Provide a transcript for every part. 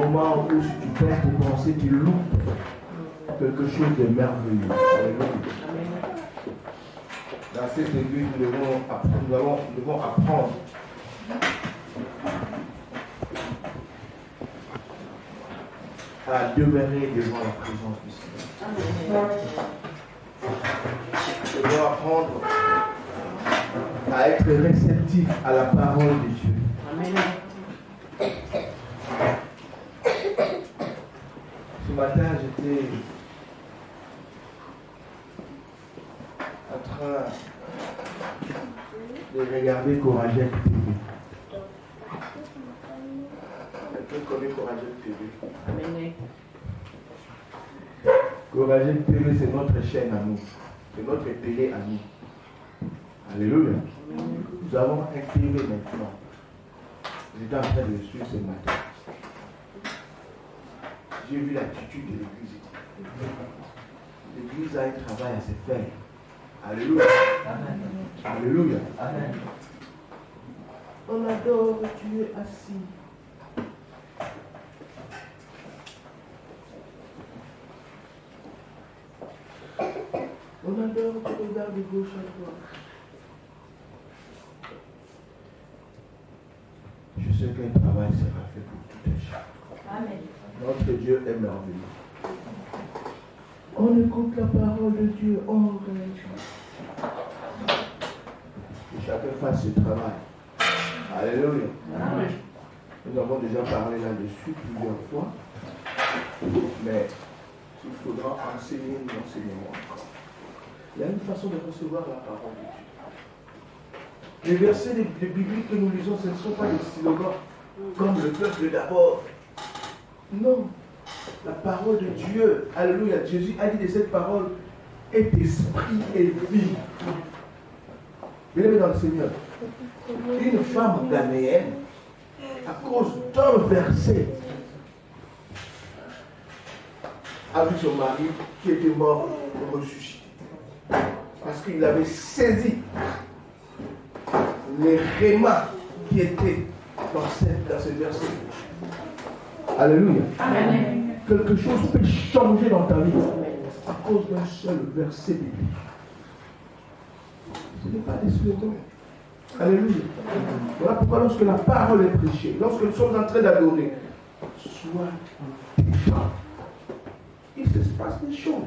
moments où si tu perds tes pensées, tu loupes quelque chose de merveilleux. Alléluia. Dans cette église, nous devons apprendre à demeurer devant la présence du Seigneur. Nous devons apprendre à être réceptif à la parole de Dieu. Amen. Ce matin, j'étais en train de regarder Coragette TV. Quelqu'un connaît Coragette TV? Amen. Coragette TV, c'est notre chaîne à nous. C'est notre télé à nous. Alléluia. Nous avons un TV maintenant. J'étais en train de le suivre ce matin. J'ai vu l'attitude de l'église. L'église a un travail à se faire. Alléluia. Amen. Alléluia. Amen. On adore Dieu assis. On adore, tu regardes de gauche à droite. Je sais qu'un travail sera fait pour tout un chacun. Amen. Notre Dieu est merveilleux. On écoute la parole de Dieu, on réagit. Que chacun fasse ce travail. Alléluia. Amen. Nous avons déjà parlé là-dessus plusieurs fois. Mais il faudra enseigner, nous enseignerons encore. Il y a une façon de recevoir la parole de Dieu. Les versets bibliques que nous lisons, ce ne sont pas des slogans comme le peuple d'abord. Non. La parole de Dieu, alléluia, Jésus a dit de cette parole est esprit et vie. Bien-aimé dans le Seigneur, une femme ghanéenne, à cause d'un verset, a vu son mari qui était mort ressuscité. Parce qu'il avait saisi les rémas qui étaient dans ce verset. Alléluia. Amen. Quelque chose peut changer dans ta vie à cause d'un seul verset biblique. Ce n'est pas des slogans. Alléluia. Voilà pourquoi lorsque la parole est prêchée, lorsque nous sommes en train d'adorer, sois détente. Il se passe des choses.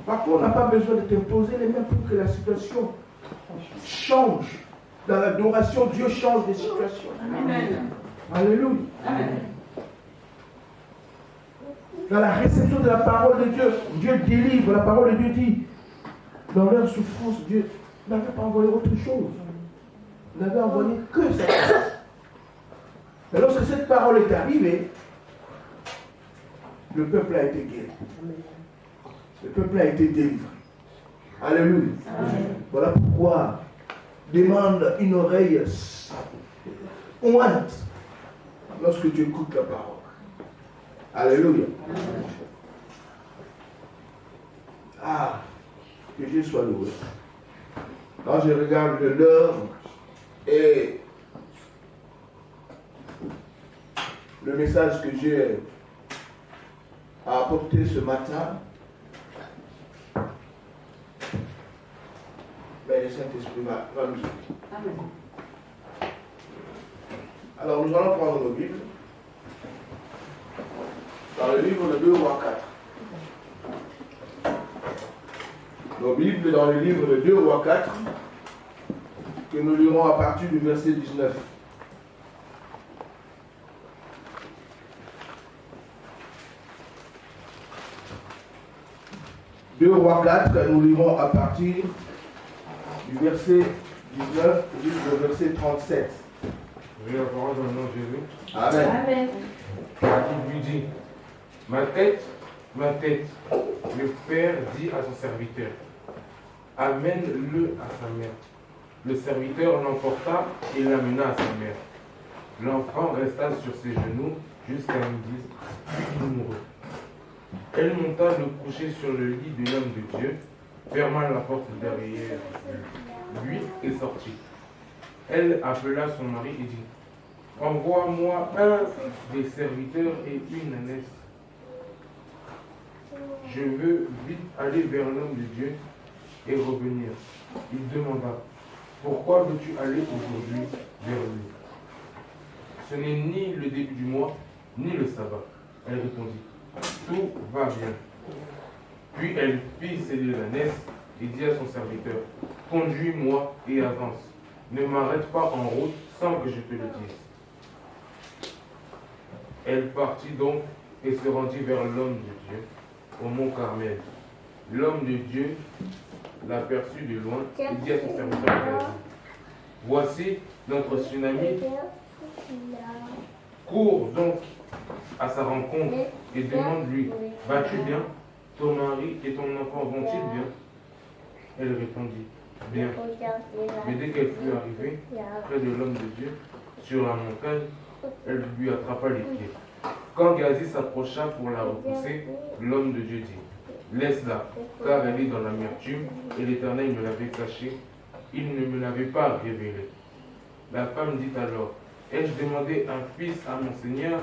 Parfois, on n'a pas besoin de t'imposer les mains pour que la situation change. Dans l'adoration, Dieu change des situations. Amen. Alléluia. Amen. Dans la réception de la parole de Dieu, Dieu délivre. La parole de Dieu dit, dans leur souffrance, Dieu n'avait pas envoyé autre chose. Il n'avait envoyé que ça. Mais lorsque cette parole est arrivée, le peuple a été guéri. Le peuple a été délivré. Alléluia. Amen. Voilà pourquoi demande une oreille ointe lorsque tu écoutes la parole. Alléluia. Ah, que Dieu soit loué. Quand je regarde l'heure et le message que j'ai apporté ce matin, mais le Saint-Esprit va nous aider. Amen. Alors nous allons prendre nos Bibles. Dans le livre de 2 Rois 4. Nos Bibles dans le livre de 2 Rois 4, que nous lirons à partir du verset 19. Deux Rois 4, nous lirons à partir du verset 19 jusqu'au verset 37. Oui, la parole dans le nom de Jésus. Amen. Amen. Il lui dit, ma tête, le père dit à son serviteur, amène-le à sa mère. Le serviteur l'emporta et l'amena à sa mère. L'enfant resta sur ses genoux jusqu'à midi, puis il mourut. Elle monta le coucher sur le lit de l'homme de Dieu, ferma la porte derrière lui et sortit. Elle appela son mari et dit, envoie-moi un des serviteurs et une ânesse. Je veux vite aller vers l'homme de Dieu et revenir. Il demanda, pourquoi veux-tu aller aujourd'hui vers lui? Ce n'est ni le début du mois, ni le sabbat. Elle répondit, tout va bien. Puis elle fit sceller l'ânesse et dit à son serviteur, conduis-moi et avance. Ne m'arrête pas en route sans que je te le dise. Elle partit donc et se rendit vers l'homme de Dieu au mont Carmel. L'homme de Dieu l'aperçut de loin et dit à son serviteur Géasi, voici notre tsunami. Cours donc à sa rencontre et demande-lui, vas-tu bien? Ton mari et ton enfant vont-ils bien? Elle répondit, bien. Mais dès qu'elle fut arrivée près de l'homme de Dieu, sur la montagne, elle lui attrapa les pieds. Quand Géasi s'approcha pour la repousser, l'homme de Dieu dit, laisse-la, car elle est dans l'amertume, et l'Éternel me l'avait cachée, il ne me l'avait pas révélée. La femme dit alors, ai-je demandé un fils à mon Seigneur?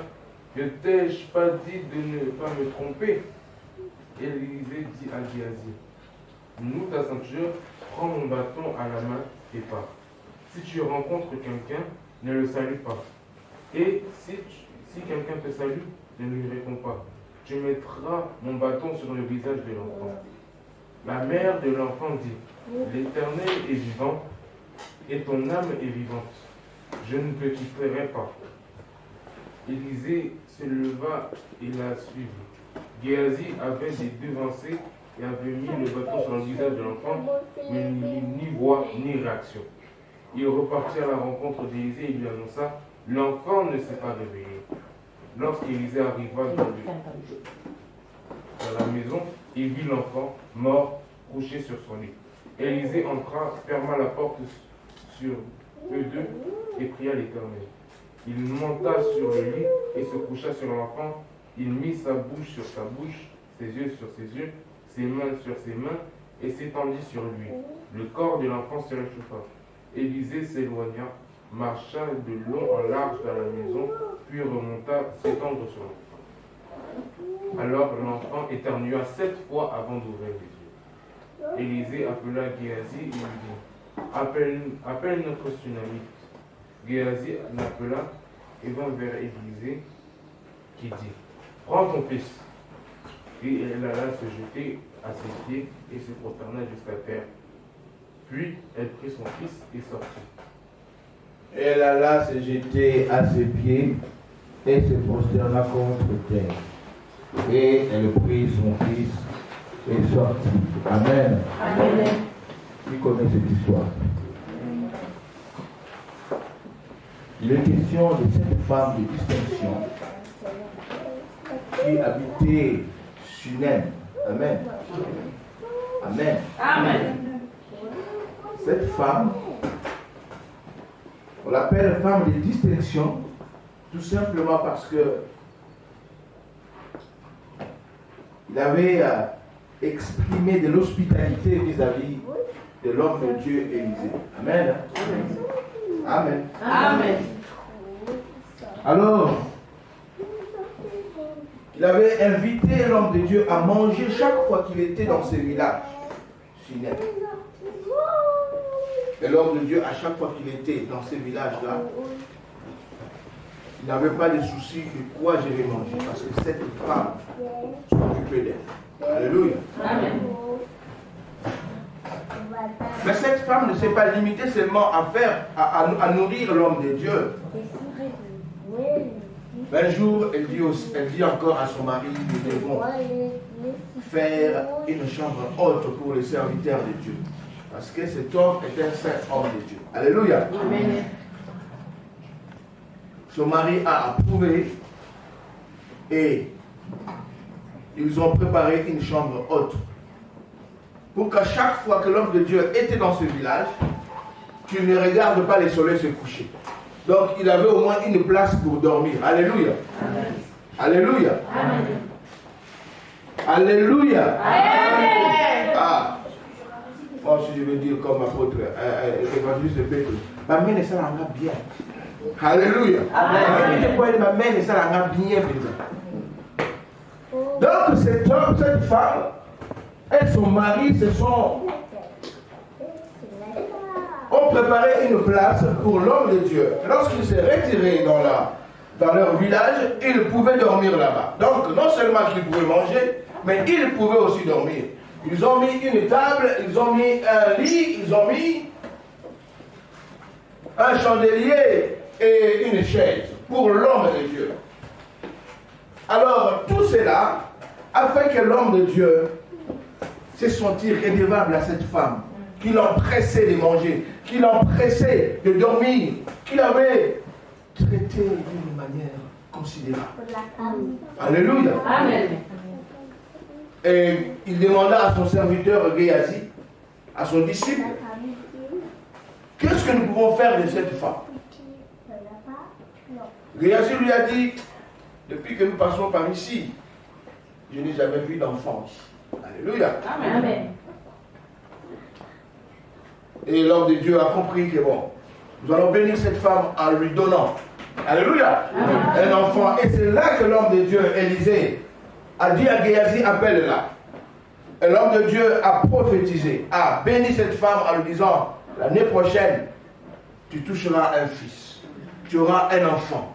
Ne t'ai-je pas dit de ne pas me tromper? Élisée dit à Géasi, noue ta ceinture, prends mon bâton à la main et pars. Si tu rencontres quelqu'un, ne le salue pas. Et si quelqu'un te salue, ne lui réponds pas. Tu mettras mon bâton sur le visage de l'enfant. La mère de l'enfant dit, l'Éternel est vivant et ton âme est vivante. Je ne te quitterai pas. Élisée se leva et la suivit. Géasi avait des devancés et avait mis le bâton sur le visage de l'enfant, mais ni voix ni réaction. Il repartit à la rencontre d'Élisée et lui annonça, l'enfant ne s'est pas réveillé. Lorsqu'Élisée arriva dans la maison, il vit l'enfant mort, couché sur son lit. Élisée entra, ferma la porte sur eux deux et pria l'Éternel. Il monta sur le lit et se coucha sur l'enfant. Il mit sa bouche sur sa bouche, ses yeux sur ses yeux, ses mains sur ses mains, et s'étendit sur lui. Le corps de l'enfant se réchauffa. Élisée s'éloigna, marcha de long en large dans la maison, puis remonta s'étendre sur l'enfant. Alors l'enfant éternua 7 fois avant d'ouvrir les yeux. Élisée appela Géasi et lui dit, appelle notre tsunamite. Géasi l'appela et vint vers Élisée, qui dit, prends ton fils. Et elle alla se jeter à ses pieds et se prosterna jusqu'à terre. Puis elle prit son fils et sortit. Elle alla se jeter à ses pieds et se prosterna contre terre. Et elle prit son fils et sortit. Amen. Amen. Qui connaît cette histoire? Il est question de cette femme de distinction qui habitait Sunem. Amen. Amen. Amen. Cette femme, on l'appelle femme de distinction, tout simplement parce que il avait exprimé de l'hospitalité vis-à-vis de l'homme de Dieu Élisée. Amen. Amen. Amen. Alors, il avait invité l'homme de Dieu à manger chaque fois qu'il était dans ce village. Sunem. Et l'homme de Dieu, à chaque fois qu'il était dans ces villages-là, il n'avait pas de souci de quoi je vais manger, parce que cette femme s'occupait d'elle. Alléluia. Amen. Mais cette femme ne s'est pas limitée seulement à nourrir l'homme de Dieu. Un jour, elle dit encore à son mari, nous devons faire une chambre haute pour les serviteurs de Dieu. Parce que cet homme est un saint homme de Dieu. Alléluia. Amen. Son mari a approuvé et ils ont préparé une chambre haute pour qu'à chaque fois que l'homme de Dieu était dans ce village, qu'il ne regarde pas le soleil se coucher. Donc il avait au moins une place pour dormir. Alléluia. Amen. Alléluia. Amen. Alléluia. Amen. Ah. Moi, si je veux dire comme apôtre, évangéliste Pétrus, Amen, ça va bien. Alléluia. Amen. Donc cet homme, cette femme, et son mari ont préparé une place pour l'homme de Dieu. Lorsqu'il s'est retiré dans leur village, il pouvait dormir là-bas. Donc non seulement qu'il pouvait manger, mais il pouvait aussi dormir. Ils ont mis une table, ils ont mis un lit, ils ont mis un chandelier et une chaise pour l'homme de Dieu. Alors tout cela a fait que l'homme de Dieu s'est senti redevable à cette femme qui l'empressait de manger, qui l'empressait de dormir, qui l'avait traité d'une manière considérable. Alléluia. Amen. Et il demanda à son serviteur Géasi, à son disciple, qu'est-ce que nous pouvons faire de cette femme? Géasi lui a dit, depuis que nous passons par ici, je n'ai jamais vu d'enfant. Alléluia. Amen. Et l'homme de Dieu a compris que bon, nous allons bénir cette femme en lui donnant, alléluia, un enfant. Et c'est là que l'homme de Dieu, Élisée, a dit à Géasi, appelle-la. Et l'homme de Dieu a prophétisé, a béni cette femme en lui disant, l'année prochaine, tu toucheras un fils, tu auras un enfant.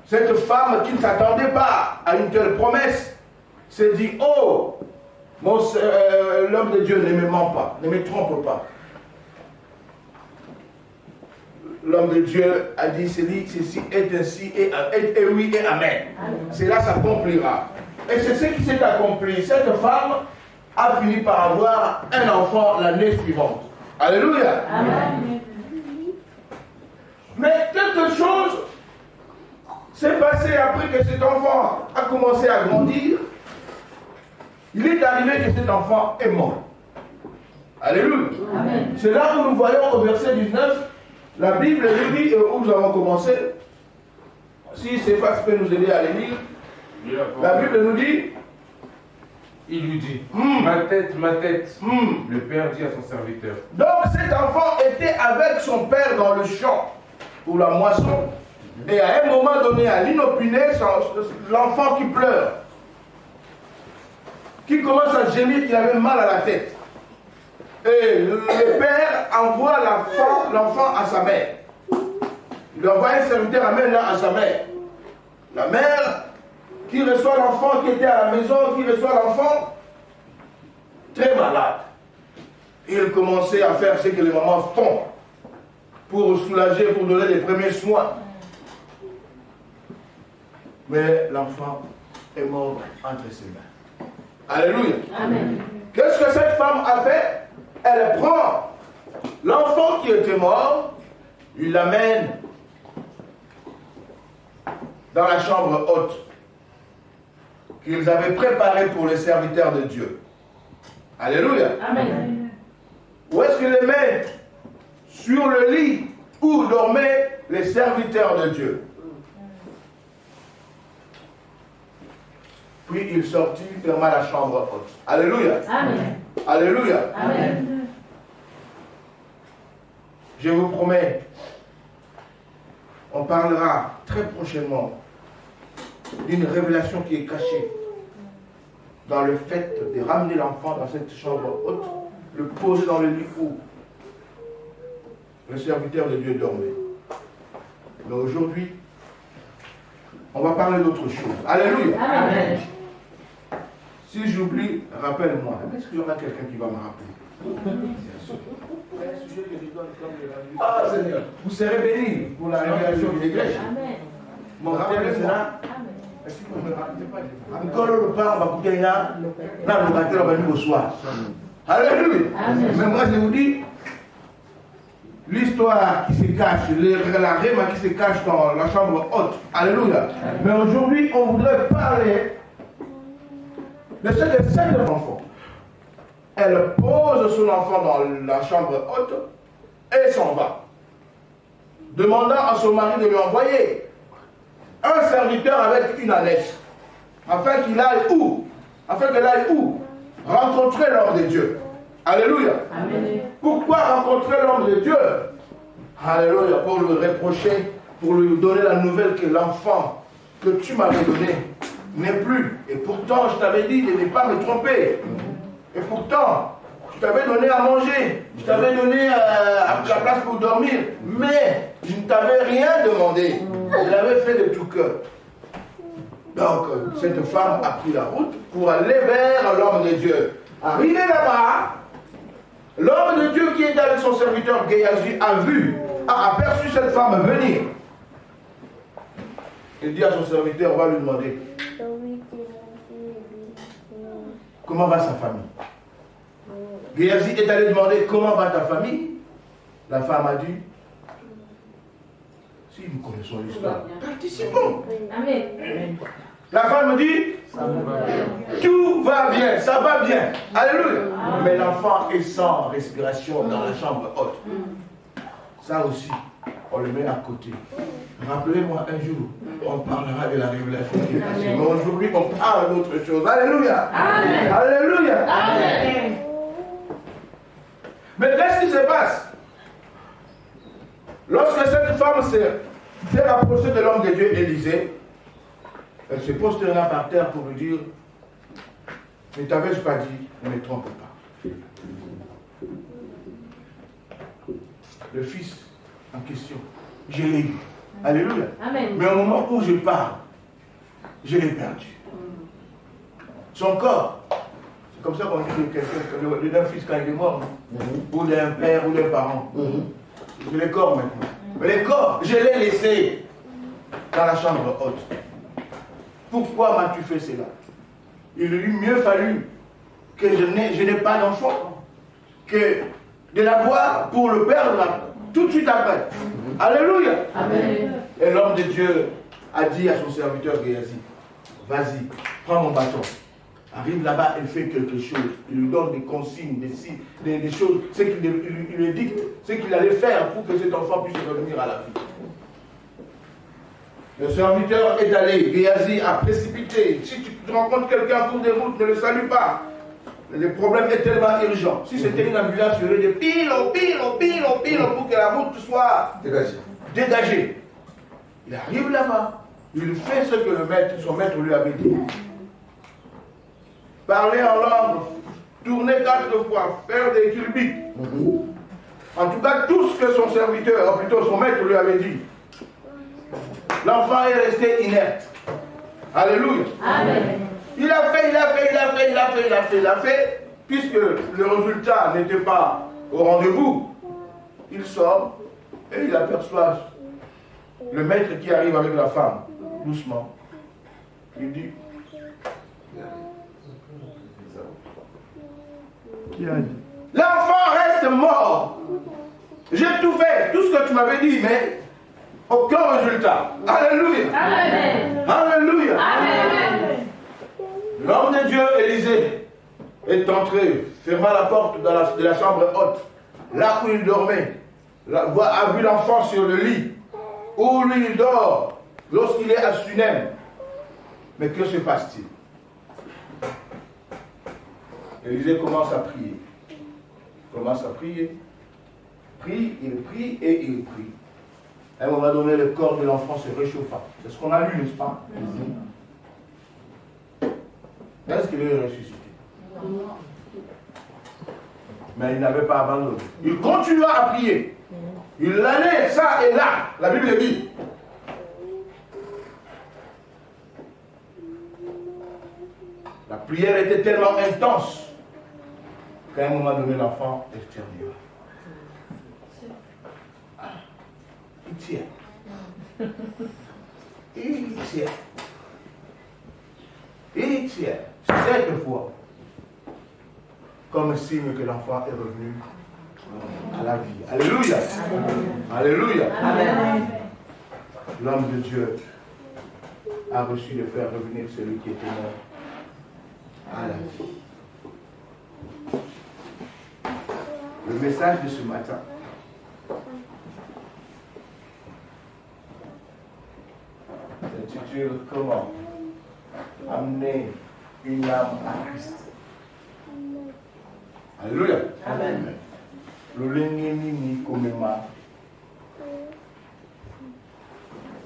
Cette femme qui ne s'attendait pas à une telle promesse, s'est dit, oh, l'homme de Dieu ne me ment pas, ne me trompe pas. L'homme de Dieu a dit, ceci est ainsi, et oui, et amen. Cela s'accomplira. Et c'est ce qui s'est accompli. Cette femme a fini par avoir un enfant l'année suivante. Alléluia. Amen. Mais quelque chose s'est passé après que cet enfant a commencé à grandir. Il est arrivé que cet enfant est mort. Alléluia. Amen. C'est là où nous voyons au verset 19, la Bible nous dit, et où nous avons commencé, si Stéphane peut nous aider à les lire, la Bible nous dit, il lui dit, ma tête, le père dit à son serviteur. donc cet enfant était avec son père dans le champ pour la moisson, et à un moment donné, à l'inopiné, l'enfant qui pleure, qui commence à gémir qu'il avait mal à la tête. Et le père envoie l'enfant à sa mère. Il envoie un serviteur, amène-la à sa mère. La mère qui reçoit l'enfant qui était à la maison, qui reçoit l'enfant, très malade. Il commençait à faire ce que les mamans font pour soulager, pour donner les premiers soins. Mais l'enfant est mort entre ses mains. Alléluia. Amen. Qu'est-ce que cette femme a fait? Elle prend l'enfant qui était mort, il l'amène dans la chambre haute qu'ils avaient préparée pour les serviteurs de Dieu. Alléluia. Amen. Où est-ce qu'il les met? Sur le lit où dormaient les serviteurs de Dieu. Puis il sortit, ferma la chambre haute. Alléluia. Amen. Alléluia. Amen. Je vous promets, on parlera très prochainement d'une révélation qui est cachée dans le fait de ramener l'enfant dans cette chambre haute, le poser dans le lit où le serviteur de Dieu dormait. Mais aujourd'hui, on va parler d'autre chose. Alléluia. Amen. Si j'oublie, rappelle-moi. Est-ce qu'il y aura quelqu'un qui va me rappeler? Ah Seigneur, vous serez bénis pour la révélation de l'église. Amen. Mon rappelez-moi. Amen. Est-ce que vous me rappelez pas? Encore le parent va couper là, le matin, on va venir au soir. Alléluia. Amen. Mais moi je vous dis, l'histoire qui se cache, la réma qui se cache dans la chambre haute. Alléluia. Mais aujourd'hui, on voudrait parler de cette enfant. Elle pose son enfant dans la chambre haute et s'en va, demandant à son mari de lui envoyer un serviteur avec une ânesse, afin qu'il aille où? Afin qu'elle aille où? Rencontrer l'homme de Dieu. Alléluia. Amen. Pourquoi rencontrer l'homme de Dieu? Alléluia, pour lui reprocher, pour lui donner la nouvelle que l'enfant que tu m'avais donné n'est plus. Et pourtant, je t'avais dit de ne pas me tromper. Et pourtant, je t'avais donné à manger, je t'avais donné la place pour dormir, mais je ne t'avais rien demandé. Je l'avais fait de tout cœur. Donc, cette femme a pris la route pour aller vers l'homme de Dieu. Arrivé là-bas, l'homme de Dieu qui était avec son serviteur Géasi a aperçu cette femme venir. Il dit à son serviteur, on va lui demander, comment va sa famille? Géasi est allé demander, comment va ta famille? La femme a dit, si nous connaissons l'histoire, participons. Amen. La femme me dit, tout va bien, ça va bien. Alléluia. Mais l'enfant est sans respiration dans la chambre haute. Ça aussi, on le met à côté. Rappelez-moi un jour, on parlera de la révélation qui est passée. Mais aujourd'hui, on parle d'autre chose. Alléluia. Amen. Alléluia. Amen. Mais qu'est-ce qui se passe? Lorsque cette femme s'est rapprochée de l'homme de Dieu, Élisée, elle se prosternera par terre pour lui dire, ne t'avais-je pas dit, ne me trompe pas. Le fils en question, je l'ai eu. Alléluia. Amen. Mais au moment où je parle, je l'ai perdu. Son corps, c'est comme ça qu'on dit de quelqu'un, d'un fils quand il est mort, ou d'un père ou d'un parent. C'est le corps maintenant. Mais le corps, je l'ai laissé dans la chambre haute. Pourquoi m'as-tu fait cela? Il eût mieux fallu que je n'ai pas d'enfant que de l'avoir pour le perdre tout de suite après. Alléluia. Amen. Et l'homme de Dieu a dit à son serviteur Géasi, vas-y, prends mon bâton. Arrive là-bas, elle fait quelque chose. Il lui donne des consignes, des choses, ce qu'il lui dicte, ce qu'il allait faire pour que cet enfant puisse revenir à la vie. Le serviteur est allé, Géasi a précipité. Si tu rencontres quelqu'un en cours de route, ne le salue pas. Le problème est tellement urgent. Si c'était une ambulance, il y aurait des pile pour que la route soit dégagée. Il arrive là-bas, il fait ce que son maître lui avait dit. Parler en langue, tourner 4 fois, faire des kilbiques. En tout cas, tout ce que son serviteur, ou plutôt son maître lui avait dit. L'enfant est resté inerte. Alléluia. Amen. Il a fait. Puisque le résultat n'était pas au rendez-vous, il sort et il aperçoit le maître qui arrive avec la femme, doucement. Il dit, l'enfant reste mort. J'ai tout fait, tout ce que tu m'avais dit, mais aucun résultat. Alléluia. Amen. Alléluia. Amen. L'homme de Dieu, Élisée, est entré, ferma la porte de la chambre haute, là où il dormait, a vu l'enfant sur le lit, où lui il dort, lorsqu'il est à Sunem. Mais que se passe-t-il? Élisée commence à prier. Prie et il prie. À un moment donné, le corps de l'enfant se réchauffa. C'est ce qu'on a lu, n'est-ce pas? Est-ce qu'il est ressuscité? Mais il n'avait pas abandonné. Il continua à prier. Il allait ça et là. La Bible dit. La prière était tellement intense qu'à un moment donné, l'enfant externua. Il tient. Cette fois, comme signe que l'enfant est revenu à la vie. Alléluia. Alléluia. Amen. L'homme de Dieu a reçu de faire revenir celui qui était mort à la vie. Le message de ce matin s'intitule comment amener une âme à Christ. Alléluia. Amen. Lolengeni ni komema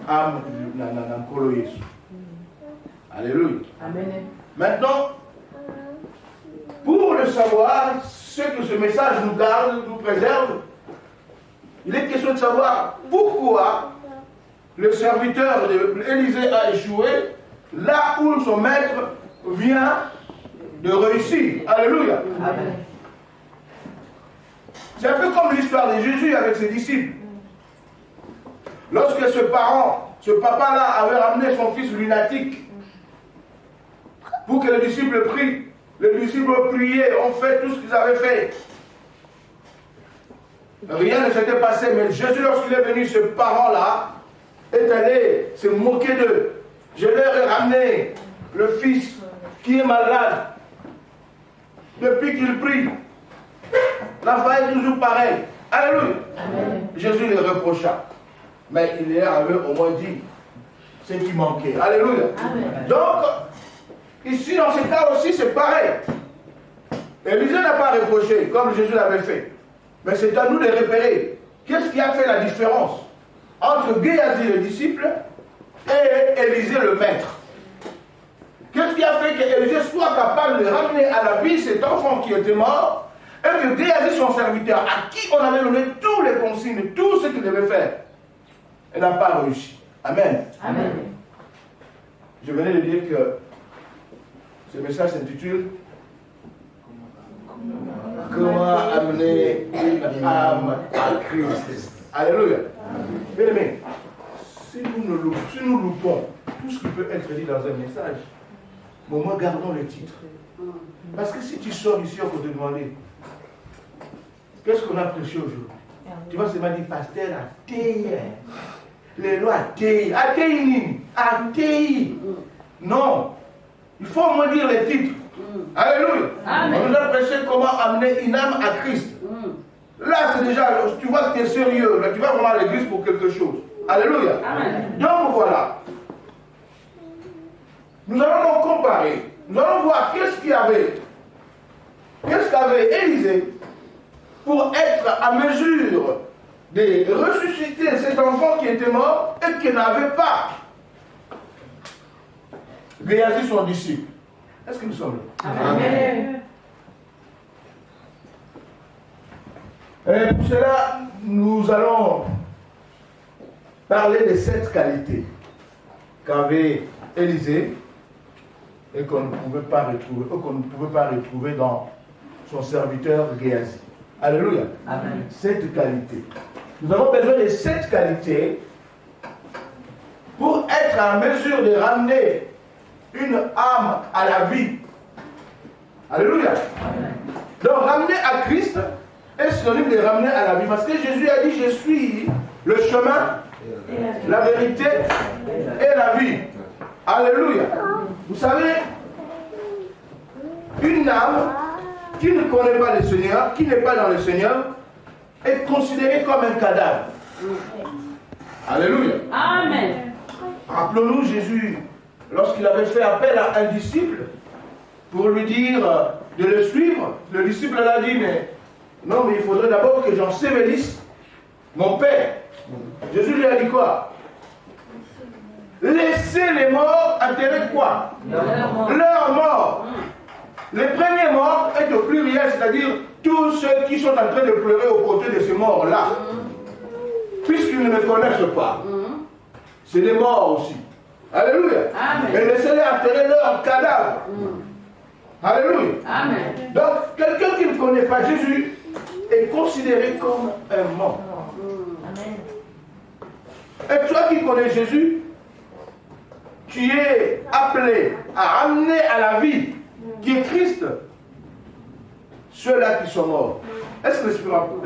âme nankolo Yesu. Alléluia. Amen. Maintenant, pour le savoir, ce que ce message nous garde, nous préserve, il est question de savoir pourquoi le serviteur d'Élisée a échoué là où son maître vient de réussir. Alléluia. Amen. C'est un peu comme l'histoire de Jésus avec ses disciples. Lorsque ce papa-là avait ramené son fils lunatique pour que les disciples prient, les disciples priaient, ont fait tout ce qu'ils avaient fait. Rien ne s'était passé, mais Jésus, lorsqu'il est venu, ce parent-là est allé se moquer d'eux. Je leur ai ramené le fils qui est malade. Depuis qu'il prie, l'enfant est toujours pareil. Alléluia. Amen. Jésus les reprocha. Mais il leur avait au moins dit ce qui manquait. Alléluia. Amen. Donc, ici, dans ce cas aussi, c'est pareil. Élisée n'a pas reproché, comme Jésus l'avait fait. Mais c'est à nous de repérer. Qu'est-ce qui a fait la différence entre Géasi le disciple et Élisée le maître? Qu'est-ce qui a fait qu'Élisée soit capable de ramener à la vie cet enfant qui était mort et que Géasi, son serviteur, à qui on avait donné tous les consignes, tout ce qu'il devait faire, elle n'a pas réussi. Amen. Amen. Je venais de dire que ce message s'intitule Comment amener une âme à Christ. Alléluia. Bien aimé, si nous loupons tout ce qui peut être dit dans un message, au moins gardons le titre. Parce que si tu sors ici, on peut te demander qu'est-ce qu'on a prêché aujourd'hui? Tu vas seulement dire, pasteur, ATI. Les lois ATI. ATI Nini. ATI. Non. Il faut au moins dire les titres. Alléluia. Amen. On nous a prêché comment amener une âme à Christ. Là, c'est déjà, tu vois que tu es sérieux. Là, tu vas vraiment à l'église pour quelque chose. Alléluia. Amen. Donc voilà. Nous allons donc comparer. Nous allons voir qu'est-ce qu'avait Élisée pour être à mesure de ressusciter cet enfant qui était mort et qui n'avait pas Géasi son disciple. Est-ce que nous sommes là? Amen. Et pour cela, nous allons parler de cette qualité qu'avait Élisée et qu'on ne pouvait pas retrouver dans son serviteur Géasi. Alléluia. Amen. Cette qualité. Nous avons besoin de cette qualité pour être en mesure de ramener une âme à la vie. Alléluia. Amen. Donc ramener à Christ est synonyme de ramener à la vie. Parce que Jésus a dit, je suis le chemin, la vérité et la vie. Alléluia. Vous savez, une âme qui ne connaît pas le Seigneur, qui n'est pas dans le Seigneur, est considérée comme un cadavre. Alléluia. Amen. Rappelons-nous Jésus, lorsqu'il avait fait appel à un disciple pour lui dire de le suivre, le disciple l'a dit, mais non, mais il faudrait d'abord que j'ensevelisse mon Père. Jésus lui a dit quoi? Laissez les morts enterrer quoi? Leur mort. Les premiers morts est au pluriel, c'est-à-dire tous ceux qui sont en train de pleurer aux côtés de ces morts-là. Puisqu'ils ne me connaissent pas. C'est des morts aussi. Alléluia. Amen. Et laissez-les enterrer leur cadavre. Alléluia. Amen. Donc, quelqu'un qui ne connaît pas Jésus est considéré comme un mort. Amen. Et toi qui connais Jésus, tu es appelé à amener à la vie qui est Christ ceux-là qui sont morts. Est-ce que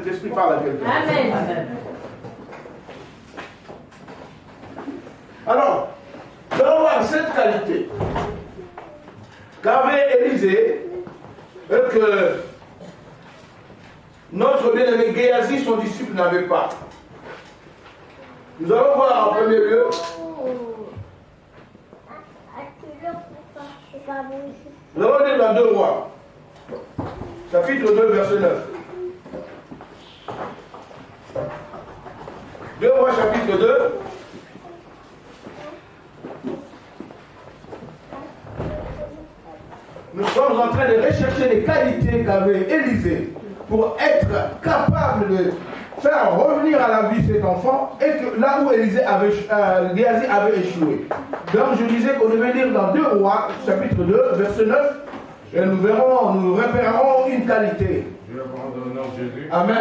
l'Esprit parle à quelqu'un? Amen. Alors, nous allons voir cette qualité qu'avait Élisée et que notre bien-aimé Géasi, son disciple, n'avait pas. Nous allons voir en premier lieu nous allons lire dans 2 Rois, chapitre 2, verset 9. 2 Rois, chapitre 2, nous sommes en train de rechercher les qualités qu'avait Élisée pour être capable de faire revenir à la vie cet enfant, et que là où Géhazi avait échoué. Donc je disais qu'on devait lire dans 2 Rois, chapitre 2, verset 9, et nous repérerons une qualité. Je vais prendre au nom de Jésus. Amen.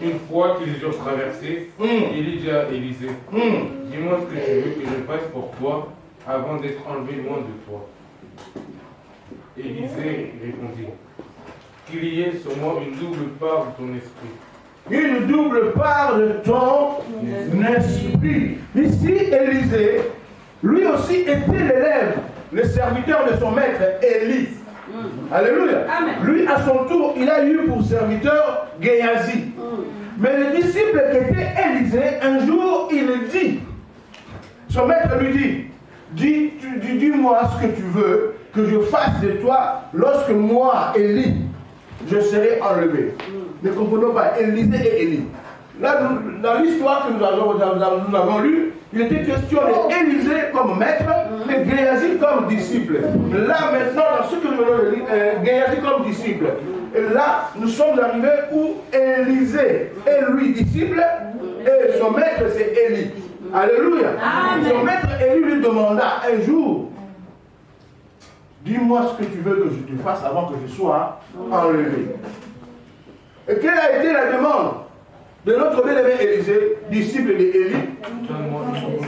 Une fois qu'ils eurent traversé, Élie dit à Élisée, dis-moi ce que tu veux que je fasse pour toi avant d'être enlevé loin de toi. Élisée répondit, qu'il y ait sur moi une double part de ton esprit. Une double part de ton esprit. Ici, Élisée, lui aussi était l'élève, le serviteur de son maître, Élie. Alléluia. Amen. Lui, à son tour, il a eu pour serviteur Géhazi. Mais le disciple qui était Élisée, un jour, il dit, son maître lui dit, dis-moi ce que tu veux que je fasse de toi lorsque moi, Élie, je serai enlevé. Ne comprenons pas, Élisée et Élie. Là, dans l'histoire que nous avons lue, il était question d'Élisée comme maître et Géhazi comme disciple. Là, maintenant, dans ce que nous avons lu, Géhazi comme disciple. Et là, nous sommes arrivés où Élisée est lui disciple et son maître c'est Élie. Alléluia. Amen. Son maître Élie lui demanda un jour, dis-moi ce que tu veux que je te fasse avant que je sois enlevé. Et quelle a été la demande de notre bien-aimé Élisée, disciple d'Élie?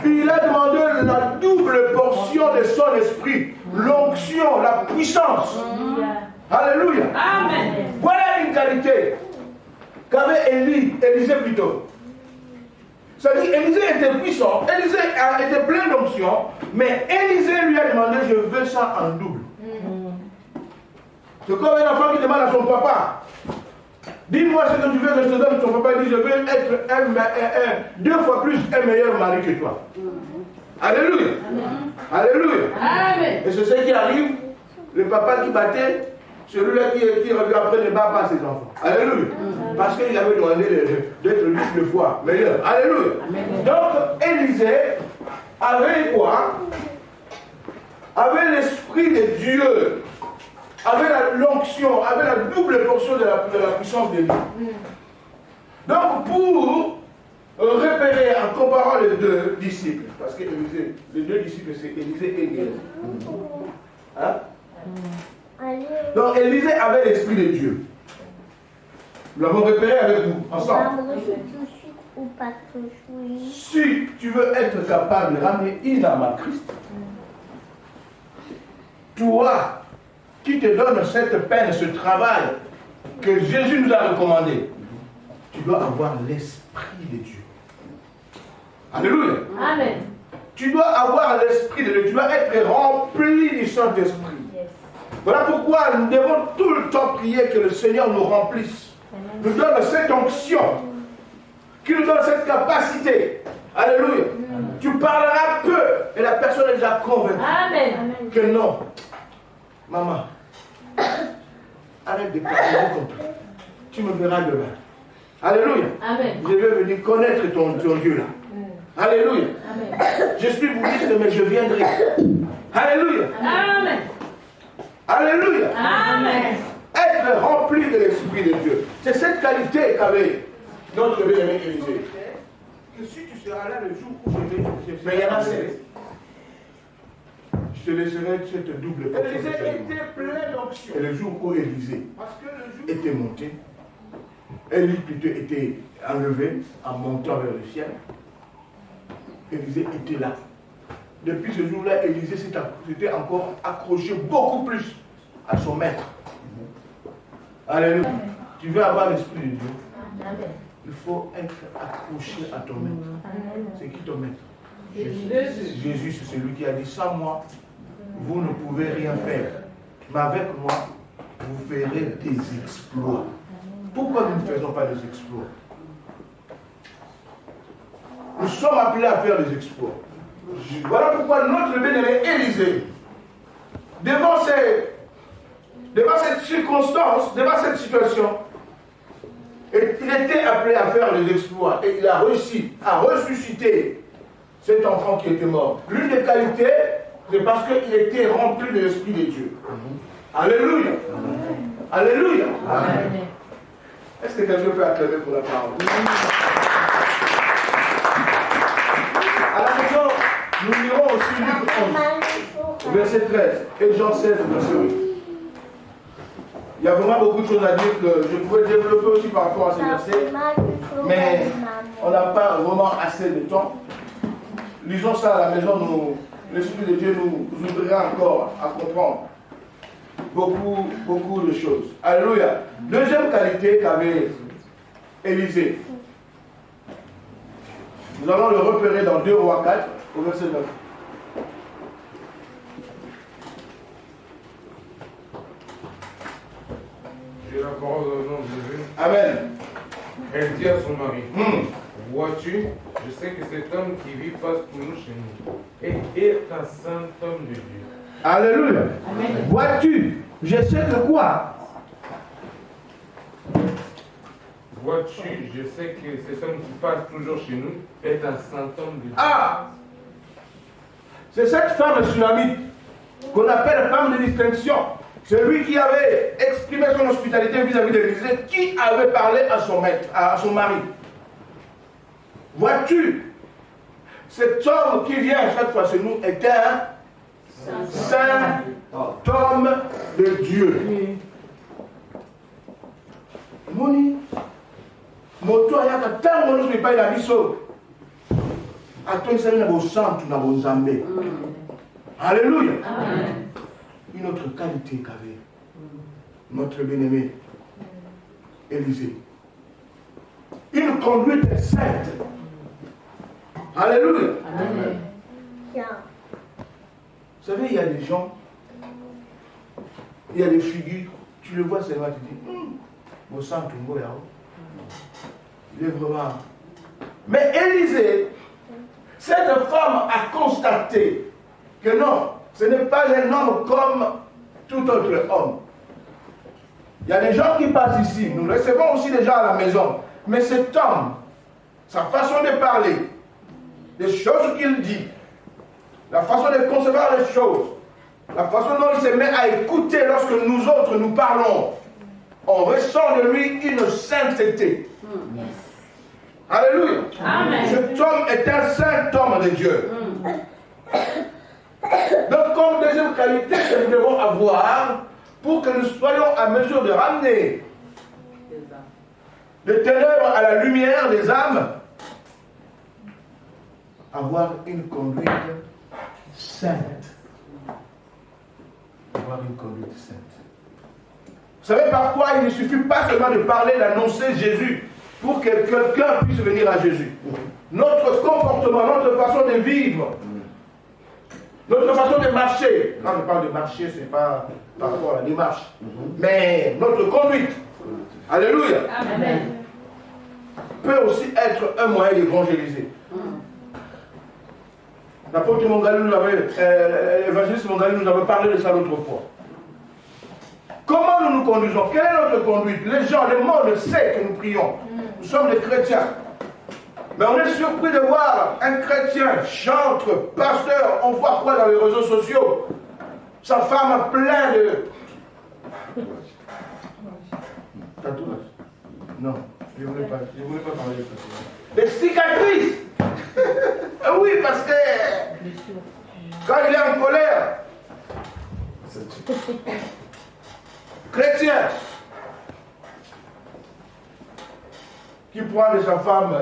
Il a demandé la double portion de son esprit, l'onction, la puissance. Alléluia. Amen. Voilà une qualité qu'avait Élisée plutôt. C'est-à-dire Élisée était puissant, Élisée était plein d'onction, mais Élisée lui a demandé, je veux ça en double. C'est comme un enfant qui demande à son papa, dis-moi ce que tu veux que je te donne. Son papa dit, je veux être 2 fois plus un meilleur mari que toi. Alléluia. Alléluia. Amen. Et c'est ce qui arrive, le papa qui battait, celui-là qui revient après ne bat pas ses enfants. Alléluia. Parce qu'il avait demandé d'être 8 fois meilleur. Alléluia. Donc, Élisée avait quoi? Avait l'esprit de Dieu, avait l'onction, avait la double portion de la puissance de Dieu. Donc, pour repérer en comparant les 2 disciples, parce que Élisée, les 2 disciples, c'est Élisée et Géhazi. Hein? Donc Élisée avait l'esprit de Dieu. Nous l'avons repéré avec vous, ensemble. Si tu veux être capable de ramener une âme à Christ, toi qui te donnes cette peine, ce travail que Jésus nous a recommandé, tu dois avoir l'esprit de Dieu. Alléluia. Amen. Tu dois avoir l'esprit de Dieu, tu dois être rempli du Saint-Esprit. Voilà pourquoi nous devons tout le temps prier que le Seigneur nous remplisse, nous donne cette onction, qui nous donne cette capacité. Alléluia. Tu parleras peu et la personne est déjà convaincue. Amen. Que non. Maman, arrête de parler contre. Tu me verras demain. Alléluia. Amen. Je vais venir connaître ton Dieu là. Alléluia. Amen. Je suis bouddhiste, mais je viendrai. Alléluia. Amen. Alléluia. Amen. Être rempli de l'Esprit de Dieu. C'est cette qualité qu'avait notre bien-aimé Élisée. Que si tu seras là le jour où je vais, mais il y en a 16. Je te laisserai cette double portion. Élisée était plein d'onction. Et le jour où Élisée était monté, Élie plutôt était enlevé en montant vers le ciel. Élisée était là. Depuis ce jour-là, Élisée s'était encore accroché beaucoup plus à son maître. Alléluia. Tu veux avoir l'esprit de Dieu? Amen. Il faut être accroché à ton maître. C'est qui ton maître? Jésus, c'est celui qui a dit, sans moi, vous ne pouvez rien faire. Mais avec moi, vous ferez des exploits. Pourquoi nous ne faisons pas des exploits? Nous sommes appelés à faire des exploits. Voilà pourquoi notre bien-aimé Élisée, devant cette circonstance, devant cette situation, il était appelé à faire des exploits et il a réussi à ressusciter cet enfant qui était mort. L'une des qualités, c'est parce qu'il était rempli de l'Esprit de Dieu. Alléluia. Alléluia. Amen. Est-ce que quelqu'un peut acclamer pour la parole? À la maison, nous lirons aussi Luc 11, verset 13 et Jean 16, verset 8. Il y a vraiment beaucoup de choses à dire que je pourrais développer aussi par rapport à ces versets, mais on n'a pas vraiment assez de temps. Lisons ça à la maison, l'Esprit de Dieu nous ouvrira encore à comprendre beaucoup de choses. Alléluia. Deuxième qualité qu'avait Élisée. Nous allons le repérer dans 2 Rois 4, au verset 9. J'ai la parole au nom de Dieu. Amen. Elle dit à son mari, vois-tu, je sais que cet homme qui vit passe toujours chez nous et est un saint homme de Dieu. Alléluia. Amen. Vois-tu, je sais que quoi? Vois-tu, je sais que cet homme qui passe toujours chez nous est un saint homme de Dieu. Ah! C'est cette femme sunamite qu'on appelle femme de distinction. C'est lui qui avait exprimé son hospitalité vis-à-vis d'Élisée, qui avait parlé à son maître, à son mari. Vois-tu, cet homme qui vient chaque fois chez nous est un saint homme de Dieu. Moni, moto ayaka tango nous pas la biso. Attends, ça vient au centre, dans vos zambés. Alléluia. Amen. Une autre qualité qu'avait notre bien-aimé Élisée. Une conduite sainte. Alléluia. Amen. Vous savez, il y a des gens, il y a des figures, tu le vois seulement, tu dis, au centre, il est vraiment. Mais Élisée, cette femme a constaté que non, ce n'est pas un homme comme tout autre homme. Il y a des gens qui passent ici, nous recevons aussi des gens à la maison. Mais cet homme, sa façon de parler, les choses qu'il dit, la façon de concevoir les choses, la façon dont il se met à écouter lorsque nous autres nous parlons, on ressent de lui une sainteté. Alléluia. Amen. Cet homme est un saint homme de Dieu. Donc, comme deuxième qualité que nous devons avoir pour que nous soyons à mesure de ramener des ténèbres à la lumière des âmes, avoir une conduite sainte. Avoir une conduite sainte. Vous savez, parfois, il ne suffit pas seulement de parler, d'annoncer Jésus pour que quelqu'un puisse venir à Jésus. Notre comportement, notre façon de vivre, notre façon de marcher, quand je parle de marcher, ce n'est pas par rapport à la démarche, mais notre conduite, alléluia, Amen. peut aussi être un moyen d'évangéliser. L'apôtre Mongali nous avait, l'évangéliste Mongali nous avait parlé de ça l'autre fois. Comment nous nous conduisons? Quelle est notre conduite? Les gens, le monde sait que nous prions. Nous sommes des chrétiens. Mais on est surpris de voir un chrétien, chantre, pasteur, on voit quoi dans les réseaux sociaux? Sa femme plein de... Tatouage? Non, je ne voulais pas parler de tatouage. Des cicatrices. Oui, parce que quand il est en colère, chrétien qui prend de sa femme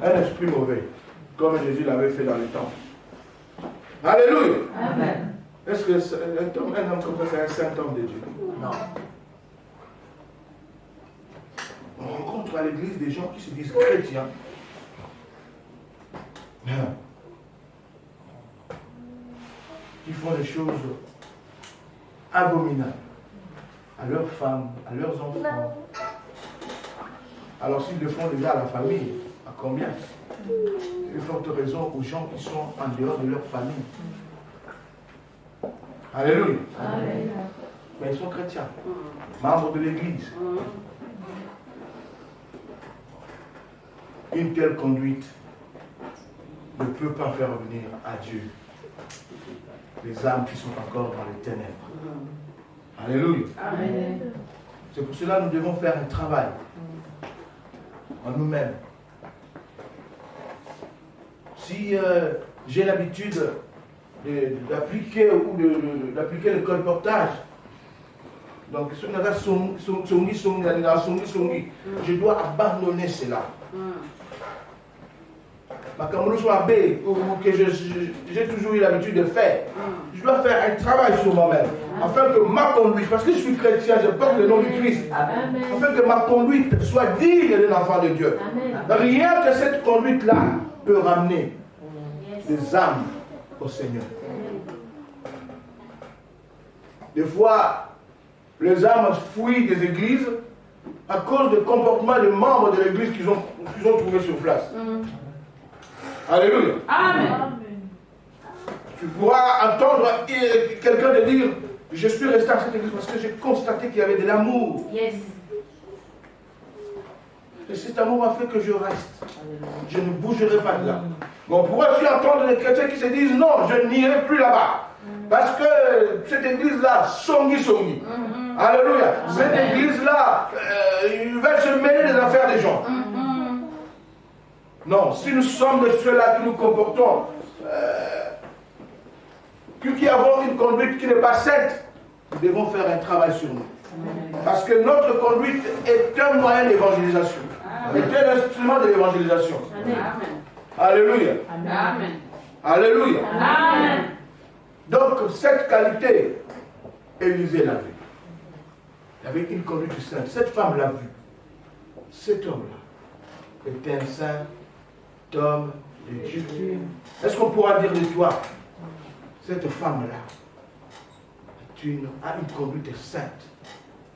un esprit mauvais, comme Jésus l'avait fait dans le temple. Alléluia. Amen. Est-ce que un homme comme ça, c'est un saint homme de Dieu? Non. On rencontre à l'église des gens qui se disent chrétiens. Qui font des choses abominables à leurs femmes, à leurs enfants. Alors s'ils le font déjà à la famille, à combien? Une forte raison aux gens qui sont en dehors de leur famille. Alléluia. Amen. Mais ils sont chrétiens, membres de l'église. Une telle conduite ne peut pas faire revenir à Dieu les âmes qui sont encore dans les ténèbres. Alléluia. Amen. C'est pour cela que nous devons faire un travail en nous-mêmes. Si j'ai l'habitude d'appliquer le colportage, donc je dois abandonner cela. Ou que j'ai toujours eu l'habitude de faire. Je dois faire un travail sur moi-même, afin que ma conduite, parce que je suis chrétien, je porte le nom du Christ, afin que ma conduite soit digne d'un enfant de Dieu. Rien que cette conduite-là peut ramener des âmes au Seigneur. Des fois, les âmes fuient des églises à cause du comportement des membres de l'église qu'ils ont trouvé sur place. Alléluia. Amen. Tu pourras entendre quelqu'un te dire, je suis resté à cette église parce que j'ai constaté qu'il y avait de l'amour. Yes. Et cet amour a fait que je reste. Je ne bougerai pas de là. Mais on pourrait aussi entendre des chrétiens qui se disent, non, je n'irai plus là-bas. Parce que cette église-là, songi. Alléluia. Cette église-là, ils veulent se mêler des affaires des gens. Non, si nous sommes de ceux-là qui nous comportons, qui avons une conduite qui n'est pas sainte, nous devons faire un travail sur nous. Parce que notre conduite est un moyen d'évangélisation. Est un instrument de l'évangélisation. Alléluia. Amen. Alléluia. Amen. Donc, cette qualité, Élisée l'a vue. Il avait une conduite sainte. Cette femme l'a vue. Cet homme-là était un saint homme de Dieu. Est-ce qu'on pourra dire de toi, cette femme-là a une conduite sainte,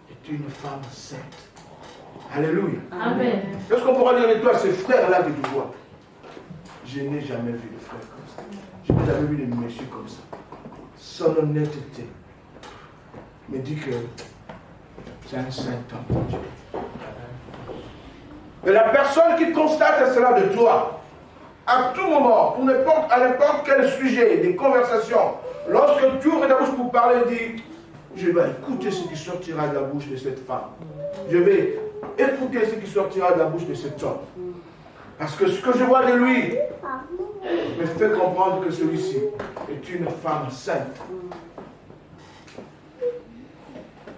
est une femme sainte. Alléluia. Amen. Est-ce qu'on pourra dire de toi, ces frères-là que tu vois? Je n'ai jamais vu de frère comme ça. Je n'ai jamais vu de monsieur comme ça. Son honnêteté me dit que c'est un saint homme de Dieu. Et la personne qui constate cela de toi, à tout moment, à n'importe quel sujet, des conversations, lorsque tu ouvres ta bouche pour parler, dis, je vais écouter ce qui sortira de la bouche de cette femme. Je vais écouter ce qui sortira de la bouche de cet homme. Parce que ce que je vois de lui me fait comprendre que celui-ci est une femme sainte.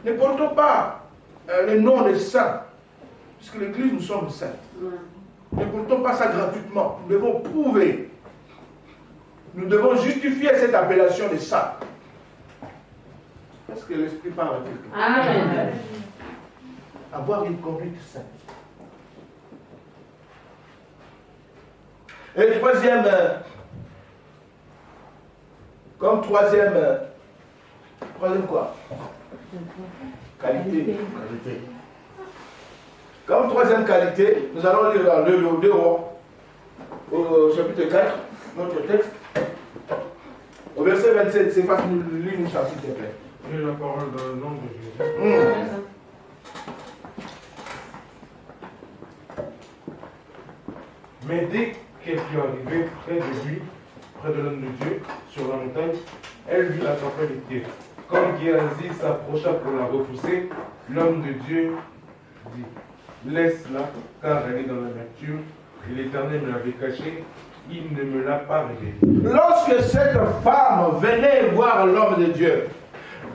Ne portons pas le nom des saints, puisque l'Église, nous sommes saints. Ne portons pas ça gratuitement. Nous devons prouver. Nous devons justifier cette appellation des saints. Est-ce que l'Esprit parle à quelqu'un? Amen. Avoir une conduite sainte. Et troisième, troisième quoi? Qualité. Comme troisième qualité, nous allons lire dans 2 Rois, au chapitre 4, notre texte, au verset 27, c'est pas nous lire ça, s'il te plaît. J'ai la parole dans le nom de Jésus. Mais dès qu'elle fut arrivée près de lui, près de l'homme de Dieu, sur la montagne, elle lui attrapa les pieds. Comme Géasi s'approcha pour la repousser, l'homme de Dieu dit, laisse-la, car elle est dans l'amertume, et l'Éternel me l'avait cachée, il ne me l'a pas révélée. Lorsque cette femme venait voir l'homme de Dieu,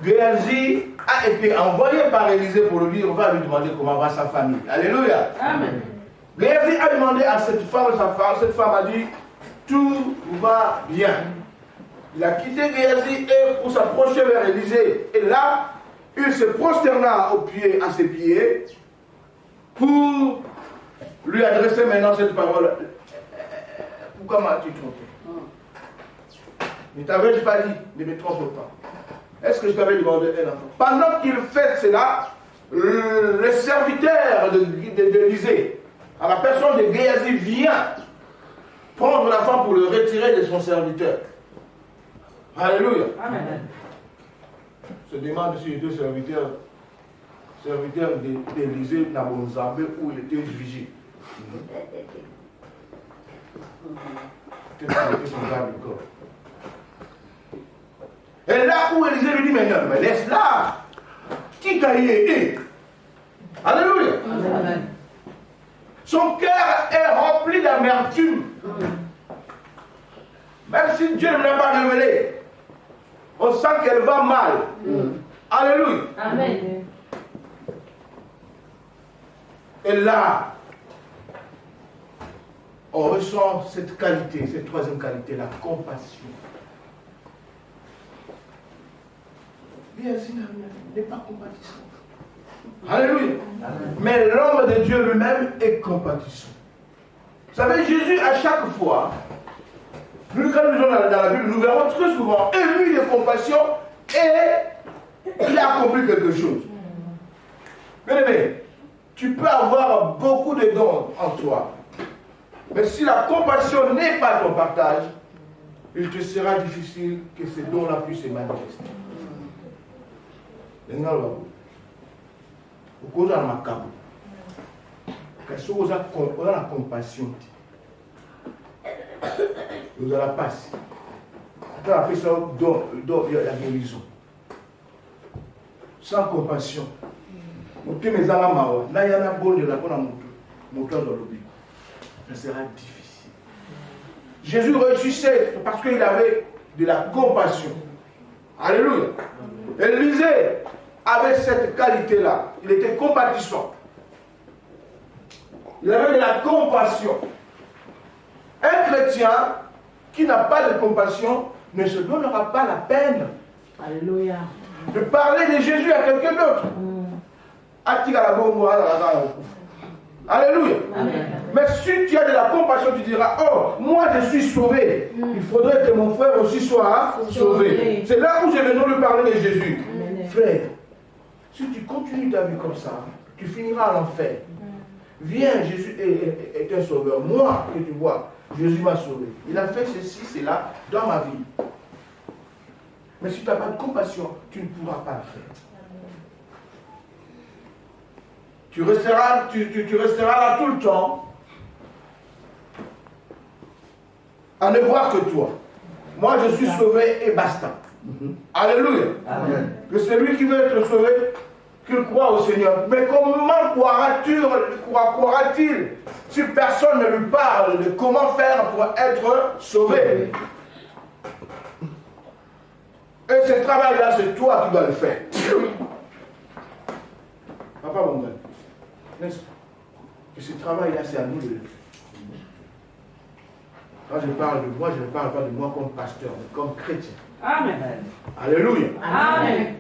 Géasi a été envoyé par Élisée pour lui dire, on va lui demander comment va sa famille. Alléluia. Amen. Géasi a demandé à cette femme, cette femme a dit, tout va bien. Il a quitté Géasi pour s'approcher vers Élisée. Et là, il se prosterna à ses pieds pour lui adresser maintenant cette parole. Pourquoi m'as-tu trompé? Ne t'avais-je pas dit, ne me trompe pas. Est-ce que je t'avais demandé un enfant? Pendant qu'il fait cela, le serviteur d'Élisée, à la personne de Géasi, vient prendre l'enfant pour le retirer de son serviteur. Alléluia. Amen. Se demande si les 2 serviteurs d'Élisée Nabonzabé où il était vigile. Peut-être qu'il était son garde du corps. Et là où Élisée lui dit, mais non, mais laisse-la. Alléluia. Amen. Son cœur est rempli d'amertume. Même si Dieu ne l'a pas révélé, on sent qu'elle va mal. Alléluia. Amen. Et là, on ressent cette qualité, cette troisième qualité, la compassion. Géasi n'est pas compatissant. Alléluia. Mais l'homme de Dieu lui-même est compatissant. Vous savez, Jésus, à chaque fois, nous, quand nous lisons dans la Bible, nous verrons très souvent ému de compassion et il a accompli quelque chose. Bien aimé, tu peux avoir beaucoup de dons en toi, mais si la compassion n'est pas ton partage, il te sera difficile que ces dons-là puissent se manifester. Vous avez la compassion. Vous avez la passe. On appelle ça la guérison. Sans compassion. Ça sera difficile. Jésus réussissait parce qu'il avait de la compassion. Alléluia. Élisée avait cette qualité-là. Il était compatissant. Il avait de la compassion. Un chrétien qui n'a pas de compassion ne se donnera pas la peine Alléluia. de parler de Jésus à quelqu'un d'autre. Alléluia. Amen. Mais si tu as de la compassion, tu diras, oh, moi je suis sauvé. Il faudrait que mon frère aussi soit sauvé. C'est là où je vais nous parler de Jésus. Frère, si tu continues ta vie comme ça, tu finiras à l'enfer. Viens, Jésus est un sauveur. Moi, que tu vois, Jésus m'a sauvé. Il a fait ceci, cela dans ma vie. Mais si tu n'as pas de compassion, tu ne pourras pas le faire. Tu resteras là tout le temps à ne voir que toi. Moi, je suis sauvé et basta. Alléluia. Amen. Que celui qui veut être sauvé, qu'il croit au Seigneur. Mais comment croira-t-il si personne ne lui parle de comment faire pour être sauvé? Et ce travail-là, c'est toi qui dois le faire. Papa, mon gars, n'est-ce pas? Et ce travail-là, c'est à nous de le faire. Quand je parle de moi, je ne parle pas de moi comme pasteur, mais comme chrétien. Amen. Alléluia. Amen.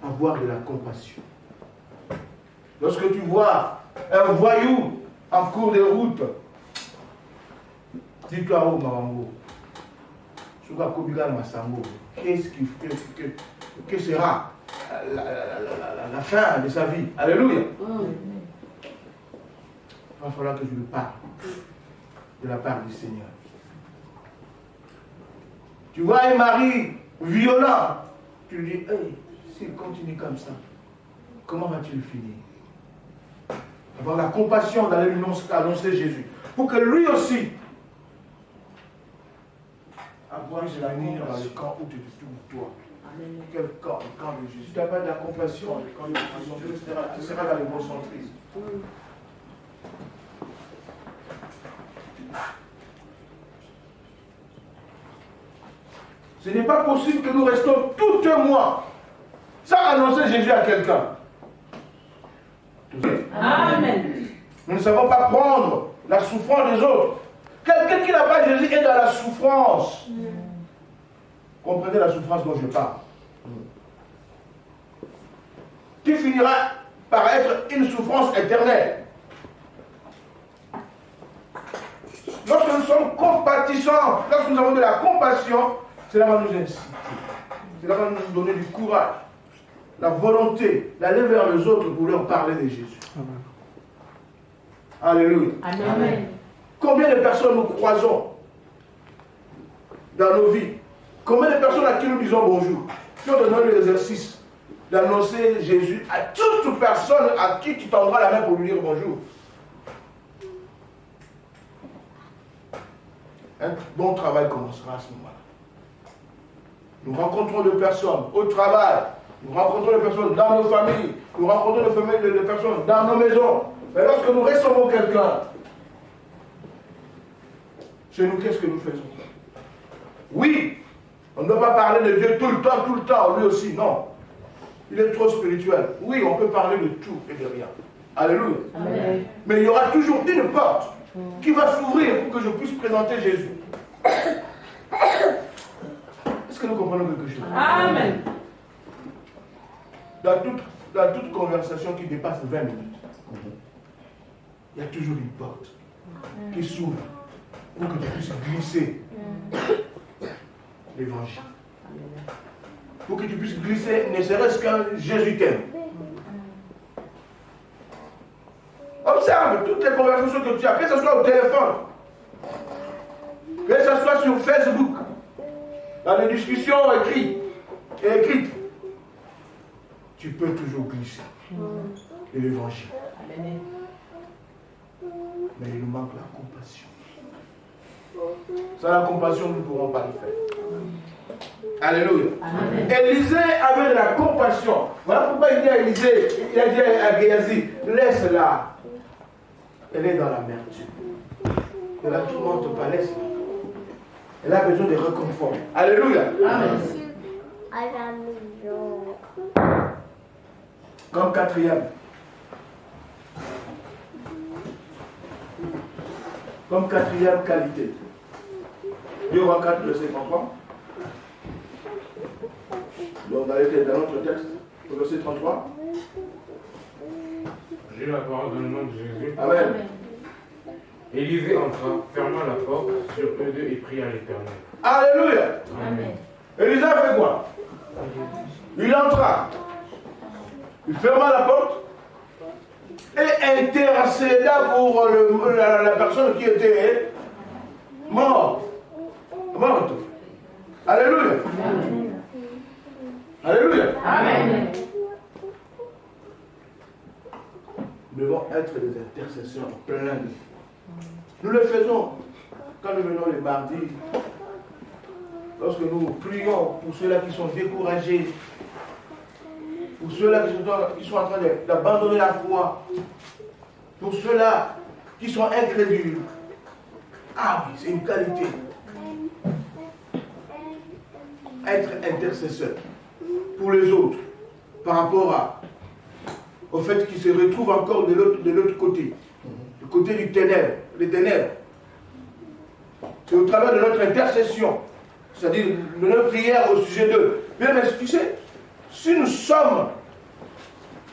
Avoir de la compassion. Lorsque tu vois un voyou en cours de route, dis-toi, oh Mamango, que sera la fin de sa vie? Alléluia. Il va falloir que je lui parle de la part du Seigneur. Tu vois un mari violent, tu lui dis, hey, s'il continue comme ça, comment va-t-il finir? Avoir la compassion d'aller lui annoncer Jésus, pour que lui aussi puisse venir dans le camp où tu te trouves toi. Quel camp? Le camp de Jésus. Si tu n'as pas de la compassion, le camp de Jésus, tu seras dans l'égocentrisme. Ce n'est pas possible que nous restons tout un mois sans annoncer Jésus à quelqu'un. Amen. Nous ne savons pas prendre la souffrance des autres. Quelqu'un qui n'a pas Jésus est dans la souffrance. Comprenez la souffrance dont je parle. Qui finira par être une souffrance éternelle. Lorsque nous sommes compatissants, lorsque nous avons de la compassion, cela va nous inciter. Cela va nous donner du courage, la volonté d'aller vers les autres pour leur parler de Jésus. Alléluia. Amen. Combien de personnes nous croisons dans nos vies? Combien de personnes à qui nous disons bonjour? Qui ont donné l'exercice d'annoncer Jésus à toute personne à qui tu tendras la main pour lui dire bonjour. Un bon travail commencera à ce moment-là. Nous rencontrons des personnes au travail. Nous rencontrons les personnes dans nos familles. Nous rencontrons les personnes dans nos maisons. Mais lorsque nous recevons quelqu'un, chez nous, qu'est-ce que nous faisons? Oui, on ne doit pas parler de Dieu tout le temps, lui aussi, non. Il est trop spirituel. Oui, on peut parler de tout et de rien. Alléluia. Amen. Mais il y aura toujours une porte qui va s'ouvrir pour que je puisse présenter Jésus. Est-ce que nous comprenons quelque chose? Amen. Dans toute conversation qui dépasse 20 minutes, il y a toujours une porte qui s'ouvre pour que tu puisses glisser l'évangile. Pour que tu puisses glisser, ne serait-ce qu'un Jésus t'aime. Observe toutes les conversations que tu as, que ce soit au téléphone, que ce soit sur Facebook, dans les discussions écrites, tu peux toujours glisser de l'évangile. Mais il nous manque la compassion. Sans la compassion, nous ne pourrons pas le faire. Alléluia. Élisée avait de la compassion. Voilà pourquoi il dit à Élisée, il a dit à Géasi, laisse-la. Elle est dans l'amertume. Ne la tourmente pas, laisse-la. Elle a besoin de réconfort. Alléluia. Amen. Comme quatrième. Comme quatrième qualité. Yoran 4, verset 33. Donc, on va aller dans notre texte, au verset 33. J'ai la parole dans le nom de Jésus. Amen. Élisée entra, ferma la porte sur eux deux et pria à l'Éternel. Alléluia. Amen. Élisée a fait quoi? Il entra. Il ferma la porte et intercéda pour la personne qui était morte. Alléluia. Amen. Alléluia. Amen. Nous devons être des intercesseurs pleins de foi. Nous le faisons quand nous venons les mardis, lorsque nous prions pour ceux-là qui sont découragés, pour ceux-là qui sont en train d'abandonner la foi, pour ceux-là qui sont incrédules. Ah oui, c'est une qualité. Être intercesseur pour les autres par rapport au fait qu'ils se retrouvent encore de l'autre côté, du côté du ténèbre, des ténèbres. C'est au travers de notre intercession, c'est-à-dire de notre prière au sujet d'eux. Mais tu sais, si nous sommes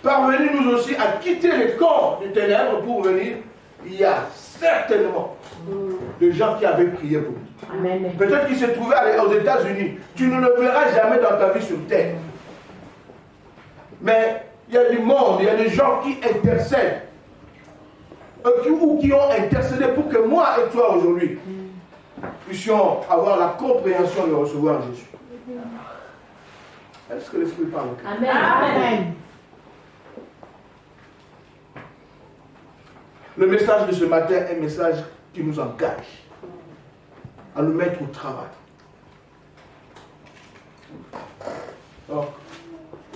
parvenus nous aussi à quitter les corps du ténèbre pour venir, il y a certainement de gens qui avaient prié pour nous. Amen. Peut-être qu'ils se trouvaient aux États-Unis. Tu ne le verras jamais dans ta vie sur terre. Mais il y a du monde, il y a des gens qui intercèdent. Ou qui ont intercédé pour que moi et toi aujourd'hui puissions avoir la compréhension de recevoir Jésus. Est-ce que l'Esprit parle? Amen. Amen. Le message de ce matin est un message qui nous engage à nous mettre au travail. Alors,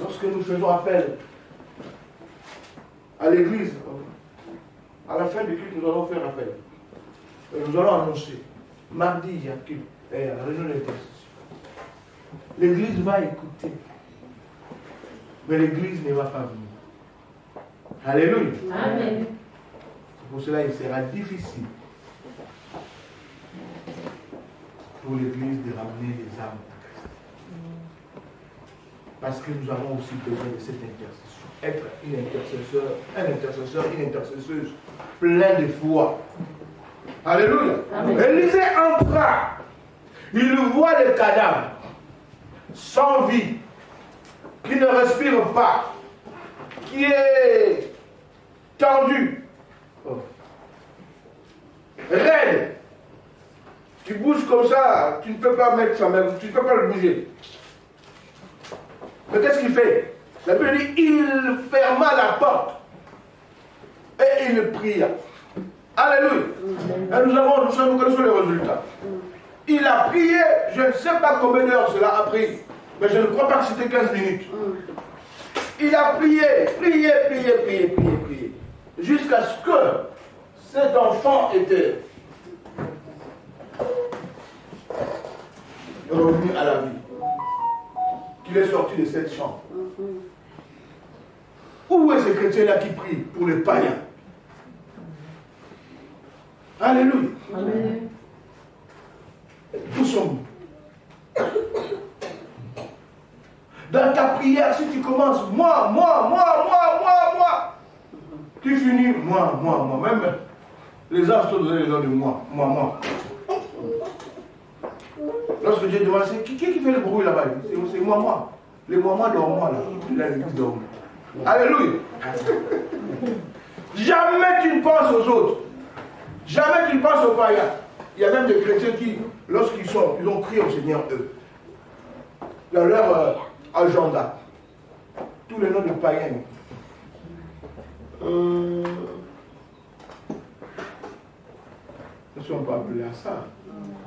lorsque nous faisons appel à l'église, à la fin du culte, nous allons faire appel. Et nous allons annoncer. Mardi, il y a culte, la réunion d'intercession. L'église va écouter. Mais l'église ne va pas venir. Alléluia. Amen. C'est pour cela qu'il sera difficile pour l'église de ramener les âmes à Christ. Parce que nous avons aussi besoin de cette intercession. Être un intercesseur, une intercesseuse plein de foi. Alléluia. Amen. Élisée entra. Il voit les cadavres sans vie, qui ne respirent pas, qui est tendu, raide. Tu bouges comme ça, tu ne peux pas mettre ça même, tu ne peux pas le bouger. Mais qu'est-ce qu'il fait? La Bible dit, il ferma la porte et il pria. Alléluia. Et nous connaissons les résultats. Il a prié, je ne sais pas combien d'heures cela a pris. Mais je ne crois pas que c'était 15 minutes. Il a prié, jusqu'à ce que cet enfant était revenu à la vie. Qu'il est sorti de cette chambre. Où est ce chrétien-là qui prie pour les païens? Alléluia. Amen. Où sommes-nous? Dans ta prière, si tu commences moi, tu finis moi. Même les anges te donnent le nom de moi. Lorsque Dieu demande, c'est qui fait le bruit là-bas? C'est moi. Les moi dorment là. Il a l'église dorme. Alléluia. Jamais tu ne penses aux autres. Jamais tu ne penses aux païens. Il y a même des chrétiens qui, lorsqu'ils ont crié au Seigneur, eux, dans leur agenda, tous les noms de païens. Nous ne sommes pas appelés à ça.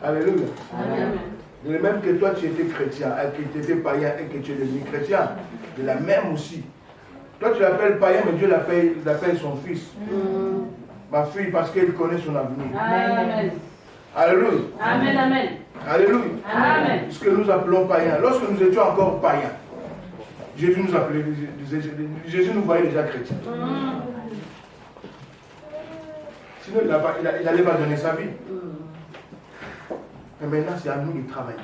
Alléluia. Amen. De même que toi, tu étais chrétien, que tu étais païen et que tu es devenu chrétien, de la même aussi. Toi, tu l'appelles païen, mais Dieu l'appelle son fils. Ma fille, parce qu'il connaît son avenir. Amen. Alléluia. Amen. Alléluia. Amen. Ce que nous appelons païens. Lorsque nous étions encore païens, Jésus nous appelait, Jésus nous voyait déjà chrétiens. Sinon, il n'allait pas donner sa vie. Mais maintenant, c'est à nous de travailler.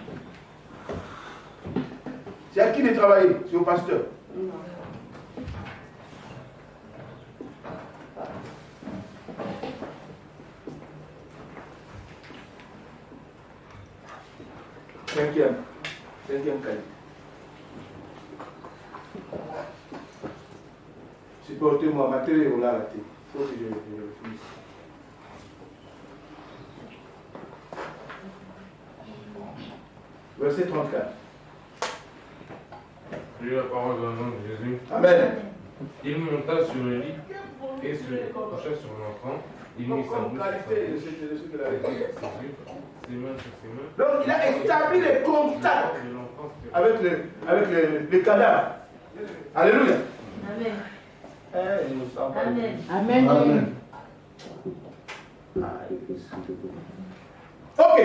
C'est à qui de travailler? C'est au pasteur. Cinquième qualité. Supportez-moi, ma télé est là, la télé. Il faut que je le finisse. Verset 34. Lis la parole dans le nom de Jésus. Amen. Il monta sur le lit et se coucha sur l'enfant. Il mit sa bouche sur ses mains sur ses mains. Donc il a établi les contacts avec les cadavres. Alléluia. Amen. Amen. Amen. Ok.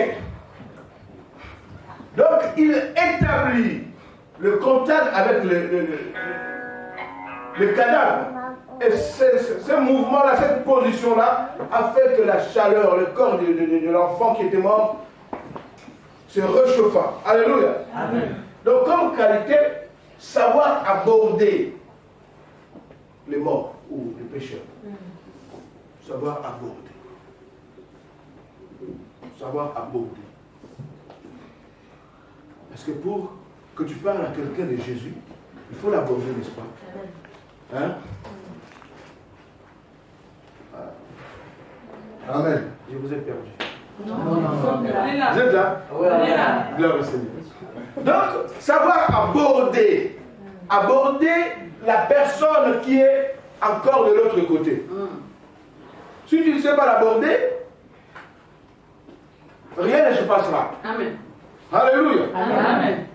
Donc il établit le contact avec le cadavre. Et ce mouvement-là, cette position-là, a fait que la chaleur, le corps de l'enfant qui était mort se réchauffa. Alléluia. Amen. Donc comme qualité, savoir aborder les morts ou les pécheurs. Savoir aborder. Savoir aborder. Parce que pour que tu parles à quelqu'un de Jésus, il faut l'aborder, n'est-ce pas? Hein? Amen. Je vous ai perdu. Non. Vous êtes là? On est là. Gloire au Seigneur. Donc, savoir aborder. Aborder la personne qui est encore de l'autre côté. Si tu ne sais pas l'aborder, rien ne se passera. Amen. Alléluia. Amen.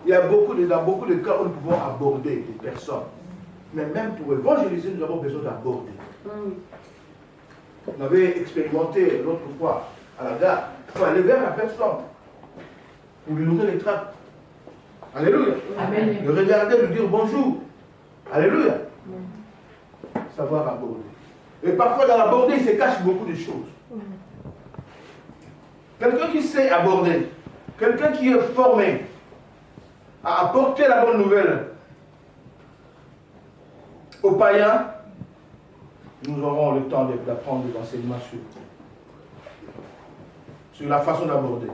Il y a dans beaucoup de cas où nous pouvons aborder des personnes. Mais même pour évangéliser, nous avons besoin d'aborder. On avait expérimenté l'autre fois à la gare. Il faut aller vers la personne pour lui ouvrir les tracts. Alléluia. Amen. Le regarder, lui dire bonjour. Alléluia. Savoir aborder. Et parfois dans l'aborder, il se cache beaucoup de choses. Quelqu'un qui sait aborder, quelqu'un qui est formé à apporter la bonne nouvelle aux païens, nous aurons le temps d'apprendre des enseignements sur la façon d'aborder.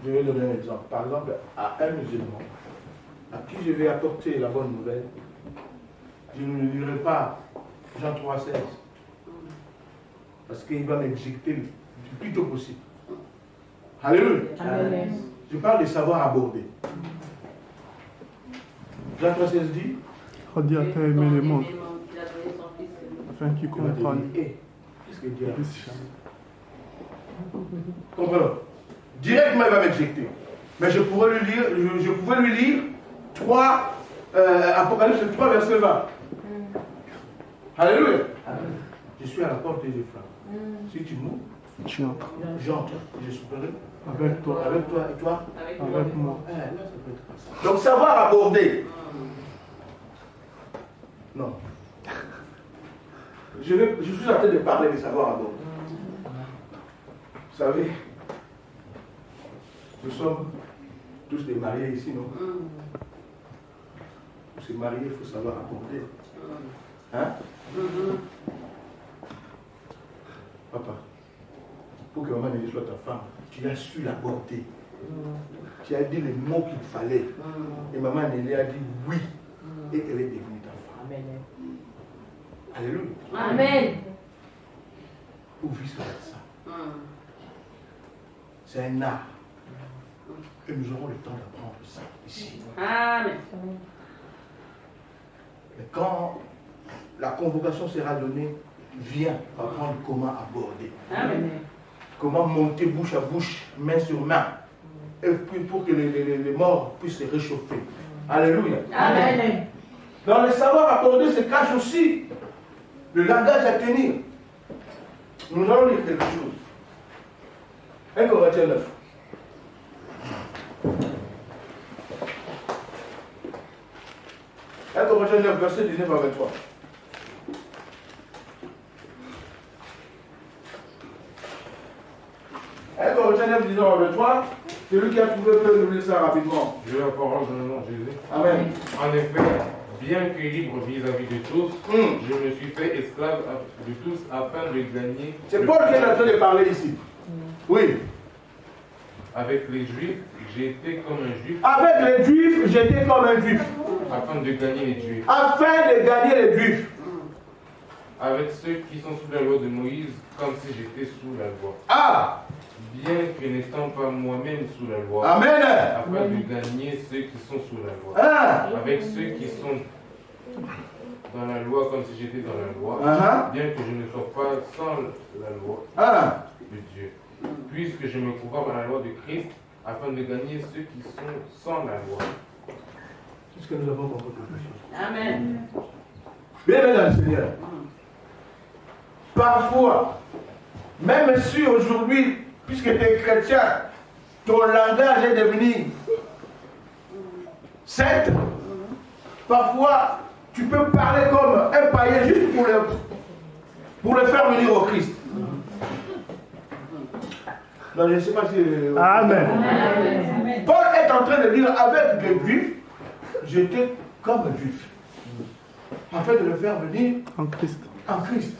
Je vais donner un exemple. Par exemple, à un musulman, à qui je vais apporter la bonne nouvelle, je ne lui dirai pas Jean 3,16. Parce qu'il va m'exécuter le plus tôt possible. Alléluia. Amen. Je parle de savoir aborder. Jean 3,16 dit Dieu a tant aimé le monde afin qu'il comprenne. Qu'est-ce que Dieu a fait? Comprenons. Directement, il va m'exécuter. Mais je pouvais lui lire 3, Apocalypse 3, verset 20. Alléluia. Je suis à la porte et je frappe. Si tu m'ouvres, Tu entres j'entre, je souperai avec toi, avec toi et toi. avec moi. Là, ça peut être comme ça. Donc savoir aborder. Non. Je suis en train de parler de savoir aborder. Vous savez, nous sommes tous des mariés ici, non? Pour se marier, il faut savoir aborder. Hein? Papa, pour que maman Nelly soit ta femme, tu as su l'aborder. Tu as dit les mots qu'il fallait. Et maman Nelly a dit oui. Et elle est devenue ta femme. Amen. Alléluia. Amen. Ou vice-versa. C'est un art. Et nous aurons le temps d'apprendre ça ici. Amen. Mais quand la convocation sera donnée, viens apprendre comment aborder. Amen. Comment monter bouche à bouche, main sur main. Et puis pour que les morts puissent se réchauffer. Alléluia. Amen. Dans le savoir aborder se cache aussi le langage à tenir. Nous allons lire quelque chose. 1 Corinthiens 9. Un Corinthiens 9, verset 19 à 23. Un Corinthiens 9, 19 à 23. Celui qui a trouvé peut nous lire ça rapidement. Je la parole dans le nom de Jésus. Amen. En effet, bien que libre vis-à-vis de tous, je me suis fait esclave de tous afin de gagner. C'est Paul qui est en train de parler ici. Oui. Avec les Juifs, j'étais comme un Juif. Avec les Juifs, j'étais comme un Juif. Afin de gagner les Juifs. Afin de gagner les Juifs. Avec ceux qui sont sous la loi de Moïse, comme si j'étais sous la loi. Ah. Bien que n'étant pas moi-même sous la loi. Amen. Afin de gagner ceux qui sont sous la loi. Ah. Avec ceux qui sont dans la loi, comme si j'étais dans la loi. Bien que je ne sois pas sans la loi de Dieu. Puisque je me conforme à la loi de Christ, afin de gagner ceux qui sont sans la loi. Qu'est-ce que nous avons compris? Amen. Bien dans le Seigneur. Parfois, même si aujourd'hui, puisque tu es chrétien, ton langage est devenu saint, parfois tu peux parler comme un païen juste pour le faire venir au Christ. Non, je ne sais pas si... Amen. Amen. Paul est en train de dire avec les Juifs, j'étais comme un Juif. Afin de le faire venir En Christ. en Christ.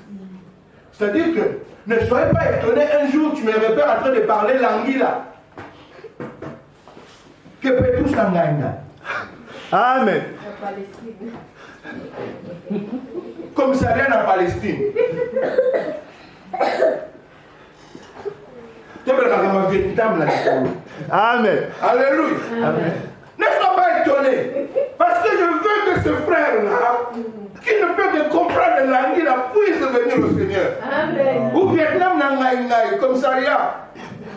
C'est-à-dire que ne soyez pas étonnés, un jour tu me repères en train de parler l'anguilla. Que peut tous l'anguilla? Amen. Commissariat en Palestine. Amen. Alléluia. Amen. Ne sois pas étonné. Parce que je veux que ce frère-là, qui ne peut que comprendre l'anguilla, puisse venir au Seigneur. Amen. Au Vietnam, Nangaïnaï, commissariat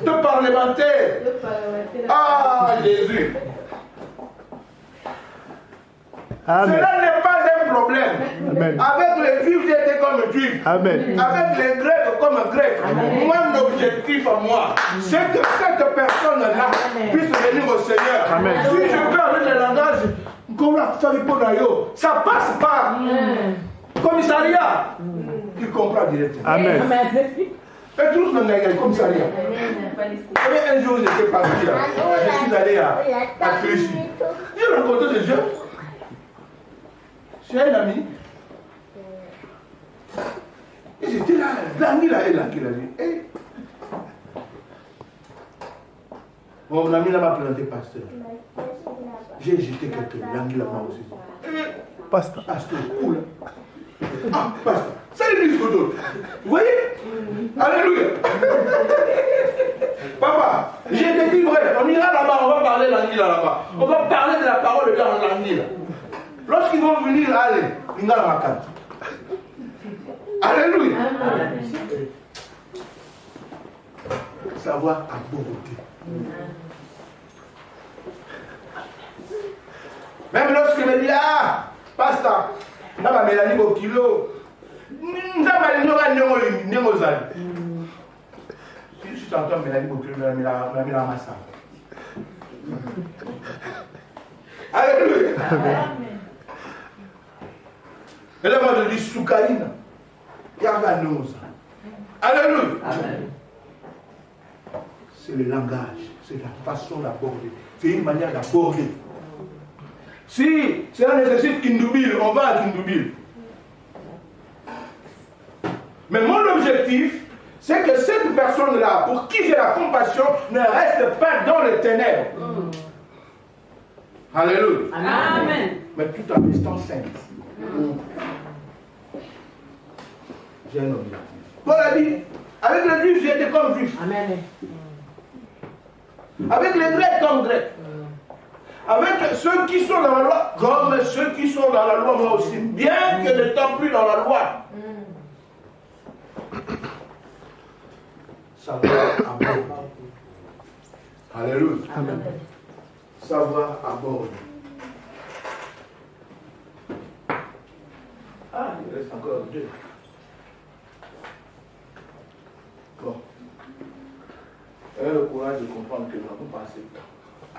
de parlementaire. Ah, Jésus. Amen. Cela n'est pas un problème. Amen. Avec les Juifs, j'étais comme un Juif. Amen. Avec les Grecs, comme un Grec. Mon objectif à moi, c'est que cette personne-là puisse venir au Seigneur. Amen. Si je peux avec le langage, ça passe par commissariat. Il comprend directement. Amen. Et tous nous avons commissariat. Et un jour, j'étais parti là. Je suis allé à Clichy. J'ai rencontré des jeunes. J'ai un ami. Et j'étais là, l'anguilla est là, qui l'a dit. Hey. Mon ami là m'a présenté pasteur. J'ai jeté quelques l'anguilla là aussi. Pasteur. Pasteur, cool. Ah, pasteur. Ça il dit ce que d'autre. Vous voyez? Alléluia. Papa, j'ai été dit vrai. On ira là-bas, on va parler l'anguilla là-bas. On va parler de la parole de Dieu en l'anguilla. Lorsqu'ils vont venir, allez, ils n'ont pas carte. Alléluia. Savoir aborder. me dit, ah, pasteur, je vais Mélanie au kilo. Je vais aller si tu entends Mélanie au kilo, je vais aller à Massa. Alléluia. Et là, moi, je dis Soukaïna. Yaganos. Alléluia. C'est le langage, c'est la façon d'aborder. C'est une manière d'aborder. Si cela nécessite Kindoubil, on va à Kindoubil. Mais mon objectif, c'est que cette personne-là, pour qui j'ai la compassion, ne reste pas dans les ténèbres. Alléluia. Amen. Mais tout en restant sainte. J'ai un objectif. Paul a dit, avec les juifs, j'ai été comme juif. Amen. Avec les grecs comme grecs. Avec ceux qui sont dans la loi, comme ceux qui sont dans la loi, moi aussi. Bien que n'étant plus dans la loi. Savoir aborder. Alléluia. Amen. Savoir aborder. Ah, il reste encore 2. Bon. Ayez le courage de comprendre que nous n'avons pas assez de temps.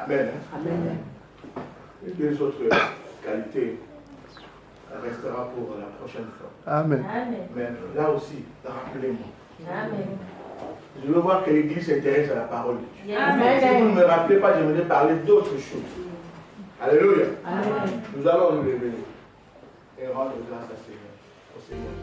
Amen. Hein? Amen. Et 2 autres qualités restera pour la prochaine fois. Amen. Mais là aussi, rappelez-moi. Amen. Je veux voir que l'Église s'intéresse à la parole de Dieu. Amen. Si vous ne me rappelez pas, j'aimerais parler d'autres choses. Alléluia. Amen. Nous allons nous lever et rendre grâce au Seigneur.